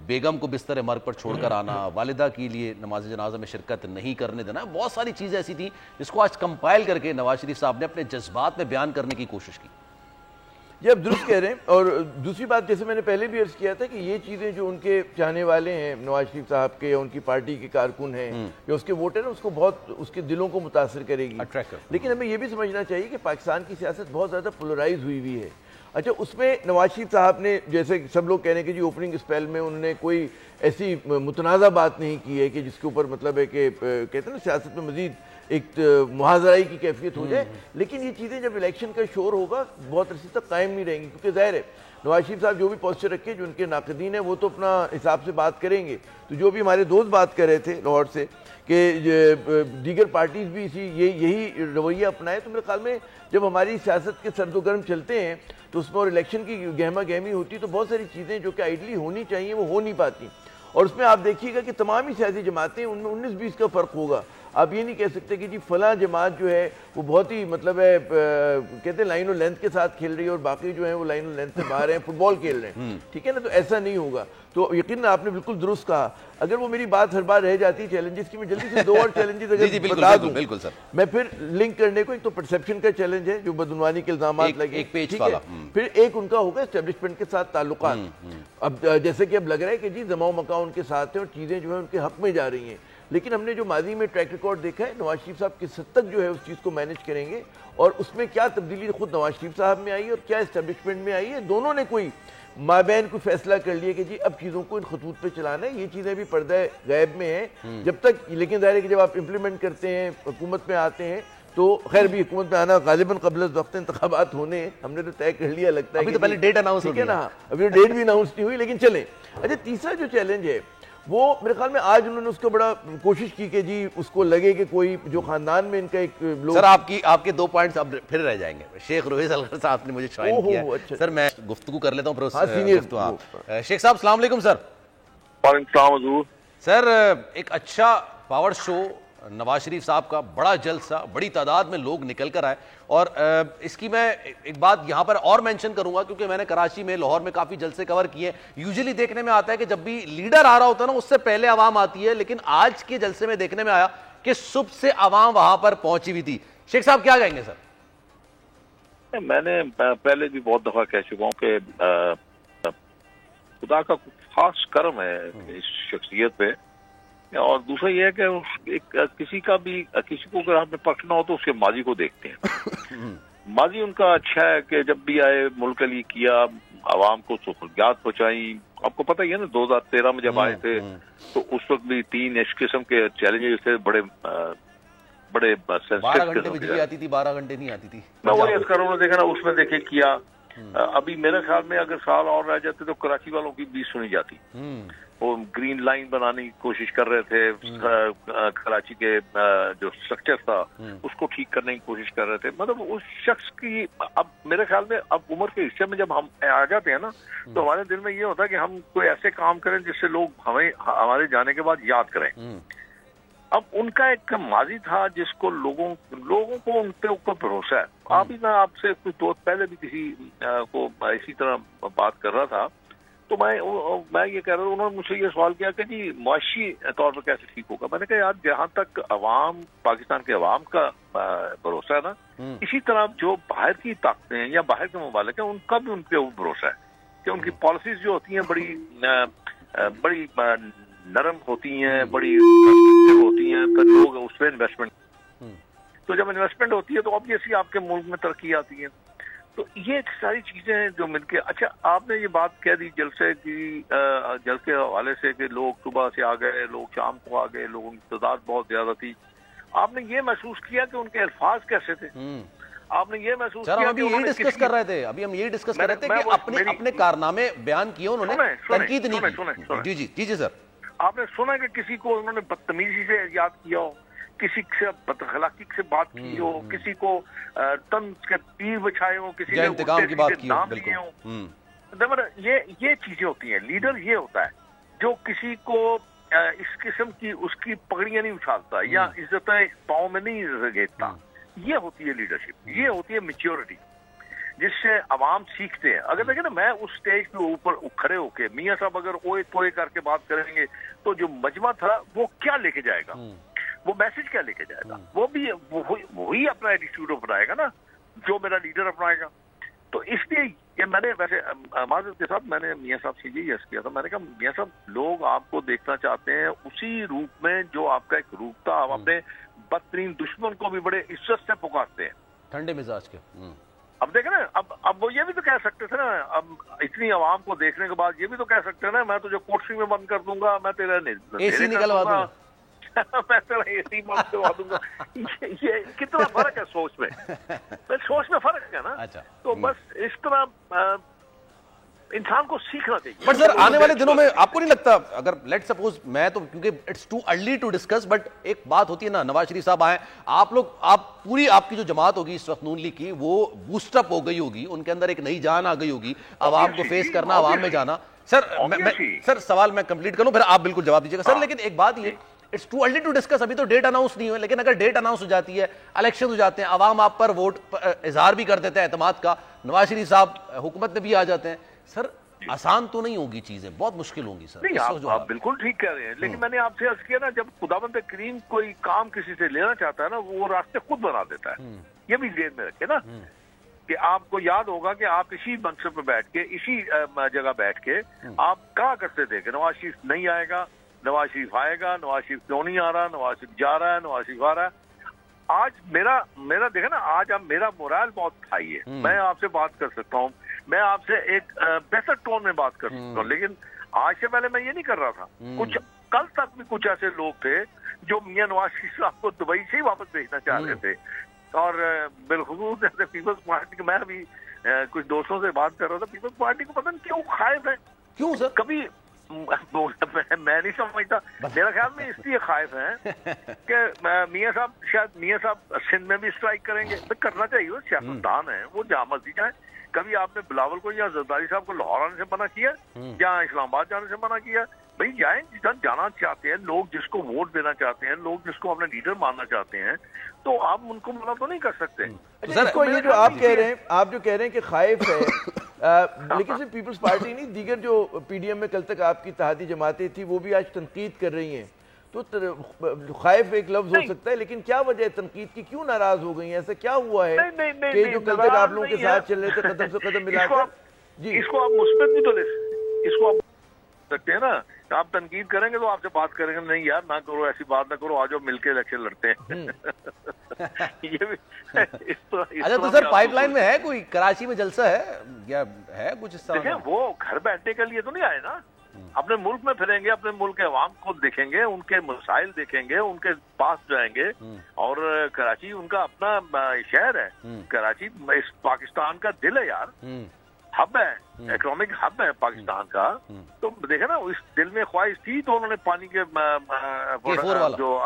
Speaker 2: بیگم کو بستر مرگ پر چھوڑ کر آنا, والدہ کے لیے نماز جنازہ میں شرکت نہیں کرنے دینا, بہت ساری چیزیں ایسی تھیں جس کو آج کمپائل کر کے نواز شریف صاحب نے اپنے جذبات میں بیان کرنے کی کوشش کی.
Speaker 1: یہ آپ درست کہہ رہے ہیں. اور دوسری بات, جیسے میں نے پہلے بھی عرض کیا تھا کہ یہ چیزیں جو ان کے چاہنے والے ہیں نواز شریف صاحب کے, یا ان کی پارٹی کے کارکن ہیں, یا اس کے ووٹر ہیں, اس کو بہت, اس کے دلوں کو متاثر کرے گی. لیکن ہمیں یہ بھی سمجھنا چاہیے کہ پاکستان کی سیاست بہت زیادہ پولرائز ہوئی ہے. اچھا, اس میں نواز شریف صاحب نے, جیسے سب لوگ کہہ رہے ہیں کہ جی اوپننگ اسپیل میں انہوں نے کوئی ایسی متنازع بات نہیں کی ہے کہ جس کے اوپر مطلب ہے کہ کہتے ہیں نا سیاست میں مزید ایک محاذرائی کی کیفیت ہو جائے. لیکن یہ چیزیں جب الیکشن کا شور ہوگا بہت عرصے تک قائم نہیں رہیں گی, کیونکہ ظاہر ہے نواز شریف صاحب جو بھی پوسچر رکھے, جو ان کے ناقدین ہیں وہ تو اپنا حساب سے بات کریں گے. تو جو بھی ہمارے دوست بات کر رہے تھے لاہور سے کہ دیگر پارٹیز بھی یہی رویہ اپنائے, تو میرے خیال میں جب ہماری سیاست کے سرد و گرم چلتے ہیں تو اس میں اور الیکشن کی گہما گہمی ہوتی تو بہت ساری چیزیں جو کہ آئیڈلی ہونی چاہیے وہ ہو نہیں پاتی. اور اس میں آپ دیکھیے گا کہ تمام ہی سیاسی جماعتیں, ان میں 19-20 کا فرق ہوگا. آپ یہ نہیں کہہ سکتے کہ جی فلاں جماعت جو ہے وہ بہت ہی مطلب ہے کہتے ہیں لائن و لینتھ کے ساتھ کھیل رہی ہے اور باقی جو ہیں وہ لائن و لینتھ سے باہر ہیں, فٹ بال کھیل رہے ہیں. ٹھیک ہے نا, تو ایسا نہیں ہوگا. تو یقیناً آپ نے بالکل درست کہا. اگر وہ میری بات ہر بار رہ جاتی چیلنجز کی, میں جلدی سے 2 اور چیلنجز اگر بتا دوں میں پھر لنک کرنے کو. ایک تو پرسیپشن کا چیلنج ہے جو بدعنوانی کے الزامات لگے, ٹھیک ہے, پھر ایک ان کا ہوگا اسٹیبلشمنٹ کے ساتھ تعلقات. اب جیسے کہ اب لگ رہا ہے کہ جی زماں و مکان ان کے ساتھ ہیں اور چیزیں جو ہیں ان کے حق میں جا رہی ہیں. لیکن ہم نے جو ماضی میں ٹریک ریکارڈ دیکھا ہے, نواز شریف صاحب کس حد تک جو ہے اس چیز کو مینج کریں گے, اور اس میں کیا تبدیلی خود نواز شریف صاحب میں آئی ہے اور کیا اسٹیبلشمنٹ میں آئی ہے. دونوں نے کوئی مابین کوئی فیصلہ کر لیا کہ جی اب چیزوں کو ان خطوط پہ چلانا ہے. یہ چیزیں بھی پردہ غیب میں ہیں جب تک, لیکن ظاہر ہے کہ جب آپ امپلیمنٹ کرتے ہیں, حکومت میں آتے ہیں, تو خیر بھی حکومت میں آنا غالباً قبل از وقت انتخابات ہونے ہیں, ہم نے تو طے کر لیا لگتا ہے.
Speaker 2: ابھی تو پہلے ڈیٹ اناؤنس
Speaker 1: ٹھیک ہے نا, ابھی ڈیٹ بھی اناؤنس نہیں ہوئی, لیکن چلیں. اچھا, تیسرا جو چیلنج ہے وہ میرے خیال میں آج انہوں نے اس کو بڑا کوشش کی کہ جی اس کو لگے کہ کوئی جو خاندان میں ان کا ایک لوگ.
Speaker 2: سر آپ کے 2 پوائنٹس اب پھر رہ جائیں گے. شیخ رویز الغر صاحب نے مجھے جوائن کیا. سر میں گفتگو کر لیتا ہوں پھر شیخ صاحب السلام علیکم. سر
Speaker 3: وعلیکم السلام حضور.
Speaker 2: سر ایک اچھا پاور شو نواز شریف صاحب کا بڑا جلسہ، بڑی تعداد میں لوگ نکل کر آئے، اور اس کی میں ایک بات یہاں پر اور مینشن کروں گا کیونکہ میں نے کراچی میں، لاہور میں کافی جلسے کور کیے ہیں. یوزلی دیکھنے میں آتا ہے کہ جب بھی لیڈر آ رہا ہوتا ہے نا اس سے پہلے عوام آتی ہے، لیکن آج کے جلسے میں دیکھنے میں آیا کہ صبح سے عوام وہاں پر پہنچی ہوئی تھی. شیخ صاحب کیا کہیں گے سر؟
Speaker 7: میں نے پہلے بھی بہت دفعہ کہہ چکا ہوں کہ خدا کا خاص کرم ہے اس شخصیت پہ، اور دوسرا یہ ہے کہ کسی کو اگر آپ نے پرکھنا ہو تو اس کے ماضی کو دیکھتے ہیں. ماضی ان کا اچھا ہے کہ جب بھی آئے ملک کے لیے کیا، عوام کو سہولیات پہنچائی. آپ کو پتہ ہی ہے نا 2013 میں جب آئے تھے تو اس وقت بھی 3 اس قسم کے چیلنجز تھے، بڑے
Speaker 2: 12 گھنٹے بجلی آتی تھی، 12 گھنٹے نہیں آتی تھی.
Speaker 7: میں وہی عرض کر رہا ہوں، دیکھا نا اس میں دیکھے کیا. ابھی میرے خیال میں اگر سال اور رہ جاتے تو کراچی والوں کی بھی سنی جاتی. وہ گرین لائن بنانے کی کوشش کر رہے تھے، کراچی کے جو سٹرکچر تھا اس کو ٹھیک کرنے کی کوشش کر رہے تھے. مطلب اس شخص کی اب میرے خیال میں اب عمر کے حصے میں جب ہم آ جاتے ہیں نا تو ہمارے دل میں یہ ہوتا ہے کہ ہم کوئی ایسے کام کریں جس سے لوگ ہمارے جانے کے بعد یاد کریں. اب ان کا ایک ماضی تھا جس کو لوگوں کو ان پہ اوپر بھروسہ ہے. ابھی میں آپ سے کچھ دوست پہلے بھی کسی کو اسی طرح بات کر رہا تھا تو میں یہ کہہ رہا ہوں، انہوں نے مجھ سے یہ سوال کیا کہ جی معاشی طور پر کیسے ٹھیک ہوگا. میں نے کہا یار جہاں تک عوام، پاکستان کے عوام کا بھروسہ ہے نا، اسی طرح جو باہر کی طاقتیں ہیں یا باہر کے ممالک ہیں ان کا بھی ان پہ بھروسہ ہے کہ ان کی پالیسیز جو ہوتی ہیں بڑی نرم ہوتی ہیں، بڑی ہوتی ہیں، تو لوگ اس پہ انویسٹمنٹ، تو جب انویسٹمنٹ ہوتی ہے تو obviously آپ کے ملک میں ترقی آتی ہے. تو یہ ساری چیزیں ہیں جو مل کے. اچھا آپ نے یہ بات کہہ دی جلسے کے حوالے سے کہ لوگ صبح سے آ گئے، لوگ شام کو آ گئے، لوگوں کی تعداد بہت زیادہ تھی. آپ نے یہ محسوس کیا کہ ان کے الفاظ کیسے تھے؟ آپ نے یہ محسوس کیا کہ
Speaker 2: یہی ڈسکس کر رہے تھے کہ اپنے کارنامے بیان کیے انہوں نے، تنقید نہیں کی. جی سر.
Speaker 7: آپ نے سنا کہ کسی کو انہوں نے بدتمیزی سے یاد کیا ہو، کسی سے بد اخلاقی سے بات کی ہو، کسی کو طنز کے تیر بچھائے ہو، کسی نے
Speaker 2: انتقام کی بات کی ہو؟
Speaker 7: بالکل. یہ چیزیں ہوتی ہیں. لیڈر یہ ہوتا ہے جو کسی کو اس قسم کی اس کی پگڑیاں نہیں اچھالتا یا عزتیں پاؤں میں نہیں گھیرتا. یہ ہوتی ہے لیڈرشپ، یہ ہوتی ہے میچیورٹی جس سے عوام سیکھتے ہیں. اگر دیکھیں نا میں اس سٹیج پہ اوپر کھڑے ہو کے میاں صاحب اگر اوئے توئے کر کے بات کریں گے تو جو مجمع تھا وہ کیا لے کے جائے گا، وہ میسج کیا لے کے جائے گا، وہ بھی وہی اپنا ایٹیٹیوڈ اپنائے گا نا جو میرا لیڈر اپنائے گا. تو اس لیے یہ میں نے ویسے معذرت کے ساتھ میں نے میاں صاحب سے یہ عرض کیا تھا، میں نے کہا میاں صاحب لوگ آپ کو دیکھنا چاہتے ہیں اسی روپ میں جو آپ کا ایک روپ تھا. آپ اپنے بدترین دشمن کو بھی بڑے عزت سے پکارتے ہیں،
Speaker 2: ٹھنڈے مزاج کے.
Speaker 7: اب دیکھیں نا اب وہ یہ بھی تو کہہ سکتے تھے نا، اب اتنی عوام کو دیکھنے کے بعد یہ بھی تو کہہ سکتے ہیں نا میں تجھے کوٹری میں بند کر دوں گا، میں تیرا
Speaker 2: اے سی نکلوا دوں گا،
Speaker 7: میں تیرا اے سی بند کروا دوں گا. یہ کتنا فرق ہے سوچ میں، سوچ میں فرق ہے نا. تو بس اس طرح انسان کو سیکھنا چاہیے.
Speaker 2: بٹ سر آنے والے دنوں میں آپ کو نہیں لگتا، اگر لیٹ سپوز میں تو کیونکہ it's too early to discuss, but ایک بات ہوتی ہے نا، نواز شریف صاحب آئے، آپ پوری آپ کی جو جماعت ہوگی اس وقت نون لیگ کی وہ بوسٹ اپ ہو گئی ہوگی، ان کے اندر ایک نئی جان آ گئی ہوگی، عوام کو فیس کرنا، عوام میں جانا. سر سوال میں کمپلیٹ کروں پھر آپ بالکل جواب دیجیے گا سر. لیکن ایک بات یہ it's too early to discuss, ابھی تو ڈیٹ اناؤنس نہیں ہوئے، لیکن اگر ڈیٹ اناؤنس ہو جاتی ہے، الیکشن ہو جاتے ہیں، عوام آپ پر ووٹ اظہار بھی کر دیتے ہیں اعتماد کا، نواز شریف صاحب حکومت میں بھی آ جاتے ہیں، سر آسان تو نہیں ہوگی چیزیں، بہت مشکل ہوں گی سر.
Speaker 7: نہیں آپ بالکل ٹھیک کہہ رہے ہیں، لیکن میں نے آپ سے عرض کیا نا جب خداوند کریم کوئی کام کسی سے لینا چاہتا ہے نا وہ راستے خود بنا دیتا ہے. یہ بھی ذہن میں رکھے نا کہ آپ کو یاد ہوگا کہ آپ اسی منصب پہ بیٹھ کے اسی جگہ بیٹھ کے آپ کہا کرتے تھے کہ نواز شریف نہیں آئے گا، نواز شریف آئے گا، نواز شریف کیوں نہیں آ رہا، نواز شریف جا رہا ہے، نواز شریف آ رہا ہے. آج میرا دیکھیں نا، آج اب میرا مورال بہت ہائی ہے، میں آپ سے بات کر سکتا ہوں، میں آپ سے ایک بہتر ٹون میں بات کر سکتا ہوں. لیکن آج سے پہلے میں یہ نہیں کر رہا تھا. کچھ کل تک بھی کچھ ایسے لوگ تھے جو میاں نواز شریف صاحب کو دبئی سے ہی واپس بھیجنا چاہ رہے تھے، اور بالخصوص جیسے پیپلز پارٹی کے، میں ابھی کچھ دوستوں سے بات کر رہا تھا، پیپلز پارٹی کو پتہ نہیں کیوں خائف ہے.
Speaker 2: کیوں سر؟
Speaker 7: کبھی میں نہیں سمجھتا، میرا خیال میں اس لیے خائف ہیں کہ میاں صاحب سندھ میں بھی اسٹرائک کریں گے. کرنا چاہیے، وہ سیاستدان ہیں، وہ جہاں مرضی جائیں. کبھی آپ نے بلاول کو یا زرداری صاحب کو لاہور آنے سے منع کیا یا اسلام آباد جانے سے منع کیا؟ بھائی جائیں جدھر جانا چاہتے ہیں لوگ، جس کو ووٹ دینا چاہتے ہیں لوگ، جس کو اپنا لیڈر ماننا چاہتے ہیں، تو آپ ان کو منع تو نہیں کر سکتے.
Speaker 1: سر کو یہ جو آپ کہہ رہے ہیں، آپ جو کہہ رہے ہیں کہ خائف ہے، لیکن صرف پیپلز پارٹی نہیں، دیگر جو پی ڈی ایم میں کل تک آپ کی اتحادی جماعتیں تھیں وہ بھی آج تنقید کر رہی ہیں. تو خائف ایک لفظ ہو سکتا ہے، لیکن کیا وجہ ہے تنقید کی؟ کیوں ناراض ہو گئی ہیں؟ ایسا کیا ہوا ہے کہ جو کل تک آپ لوگوں کے ساتھ چل رہے تھے قدم سے قدم ملا کر؟
Speaker 7: جی اس کو آپ مثبت بھی تو لے اس کو آپ سکتے ہیں نا. آپ تنقید کریں گے تو آپ سے بات کریں گے، نہیں یار نہ کرو، ایسی بات نہ کرو، آجو مل کے الیکشن لڑتے ہیں.
Speaker 2: اچھا تو سر پائپ لائن میں ہے کوئی کراچی میں جلسہ ہے یا ہے کچھ اس طرح؟
Speaker 7: دیکھیں وہ گھر بیٹھنے کے لیے تو نہیں آئے نا، اپنے ملک میں پھریں گے، اپنے ملک کے عوام کو دیکھیں گے، ان کے مسائل دیکھیں گے، ان کے پاس جائیں گے. اور کراچی ان کا اپنا شہر ہے، کراچی اس پاکستان کا دل ہے یار، ہب ہے، اکنامک ہب ہے پاکستان کا. تو دیکھیں نا اس دل میں خواہش تھی تو انہوں نے پانی کے جو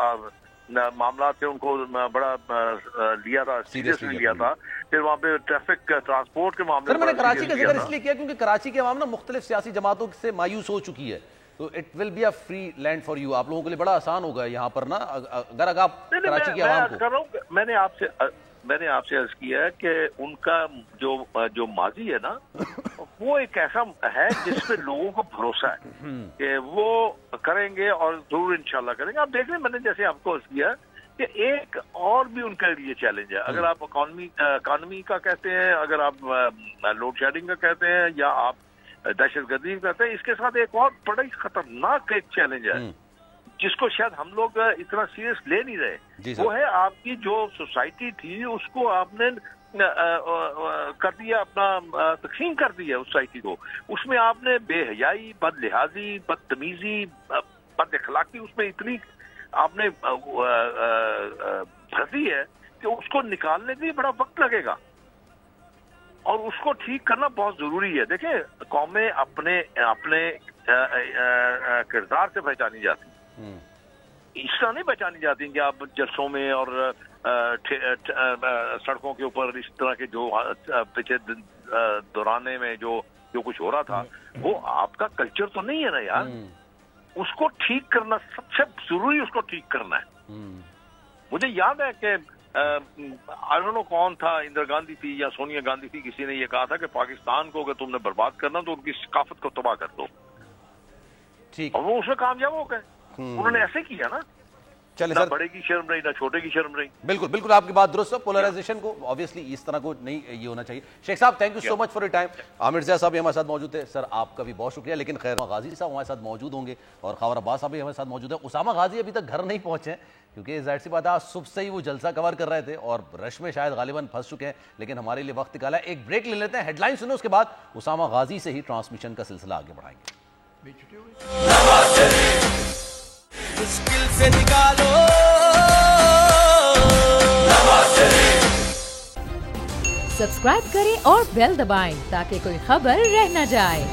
Speaker 7: معاملات تھے ان کو بڑا لیا تھا، سیریسلی لیا تھا. پھر وہاں پہ ٹریفک ٹرانسپورٹ کے معاملے
Speaker 2: میں نے کراچی کا ذکر اس لیے کیا کیونکہ کراچی کے عوام نا مختلف سیاسی جماعتوں سے مایوس ہو چکی ہے، تو it will be a free land for you. آپ لوگوں کے لیے بڑا آسان ہوگا یہاں پر نا اگر آپ کراچی کے عوام کو.
Speaker 7: میں نے آپ سے عرض کیا ہے کہ ان کا جو ماضی ہے نا وہ ایک ایسا ہے جس پہ لوگوں کو بھروسہ ہے کہ وہ کریں گے اور ضرور انشاءاللہ کریں گے. آپ دیکھ لیں میں نے جیسے آپ کو عرض کیا کہ ایک اور بھی ان کے لیے چیلنج ہے. اگر آپ اکانومی کا کہتے ہیں، اگر آپ لوڈ شیڈنگ کا کہتے ہیں، یا آپ دہشت گردی کا کہتے ہیں، اس کے ساتھ ایک اور بڑا ہی خطرناک ایک چیلنج ہے جس کو شاید ہم لوگ اتنا سیریس لے نہیں رہے. وہ ہے آپ کی جو سوسائٹی تھی اس کو آپ نے کر دیا، اپنا تقسیم کر دیا اس سوسائٹی کو. اس میں آپ نے بے حیائی، بد لحاظی، بدتمیزی، بد اخلاقی اس میں اتنی آپ نے پھنسی ہے کہ اس کو نکالنے کے لیے بڑا وقت لگے گا اور اس کو ٹھیک کرنا بہت ضروری ہے. دیکھیں قومیں اپنے کردار سے پہچانی جاتی، اس طرح نہیں پہچانی جاتی کہ آپ جلسوں میں اور سڑکوں کے اوپر اس طرح کے جو پچھلے دورانے میں جو کچھ ہو رہا تھا وہ آپ کا کلچر تو نہیں ہے نا یار. اس کو ٹھیک کرنا سب سے ضروری، اس کو ٹھیک کرنا ہے. مجھے یاد ہے کہ آئی ڈونٹ نو کون تھا، اندرا گاندھی تھی یا سونیا گاندھی تھی، کسی نے یہ کہا تھا کہ پاکستان کو اگر تم نے برباد کرنا تو ان کی ثقافت کو تباہ کر دو. اور وہ اس میں کامیاب ہو گئے. انہوں نے ایسے کیا نا، نہ بڑے کی شرم رہی نہ چھوٹے کی شرم رہی.
Speaker 2: بالکل بالکل آپ کی بات درست ہے. پولرائزیشن کو آبویسلی اس طرح کو نہیں یہ ہونا چاہیے. Sheikh sahib thank you so much for your time. Aamir Zia sahib بھی ہمارے ساتھ موجود تھے. سر آپ کا بھی بہت شکریہ. لیکن خیر غازی صاحب ہمارے ساتھ موجود ہوں گے اور خاور عباس صاحب بھی ہمارے ساتھ موجود ہیں. اسامہ غازی ابھی تک گھر نہیں پہنچے ہیں کیونکہ ظاہر سی بات ہے آج صبح سے ہی وہ جلسہ کور کر رہے تھے اور رش میں شاید غالباً پھنس چکے ہیں. لیکن ہمارے لیے وقت نکالا ہے. ایک بریک لے لیتے ہیں، ہیڈ لائن سنو، اس کے بعد اسامہ غازی سے ہی ٹرانسمیشن کا سلسلہ آگے بڑھائیں گے.
Speaker 6: مشکل سے نکالو
Speaker 8: سبسکرائب کریں اور بیل دبائیں تاکہ کوئی خبر رہ نہ جائے.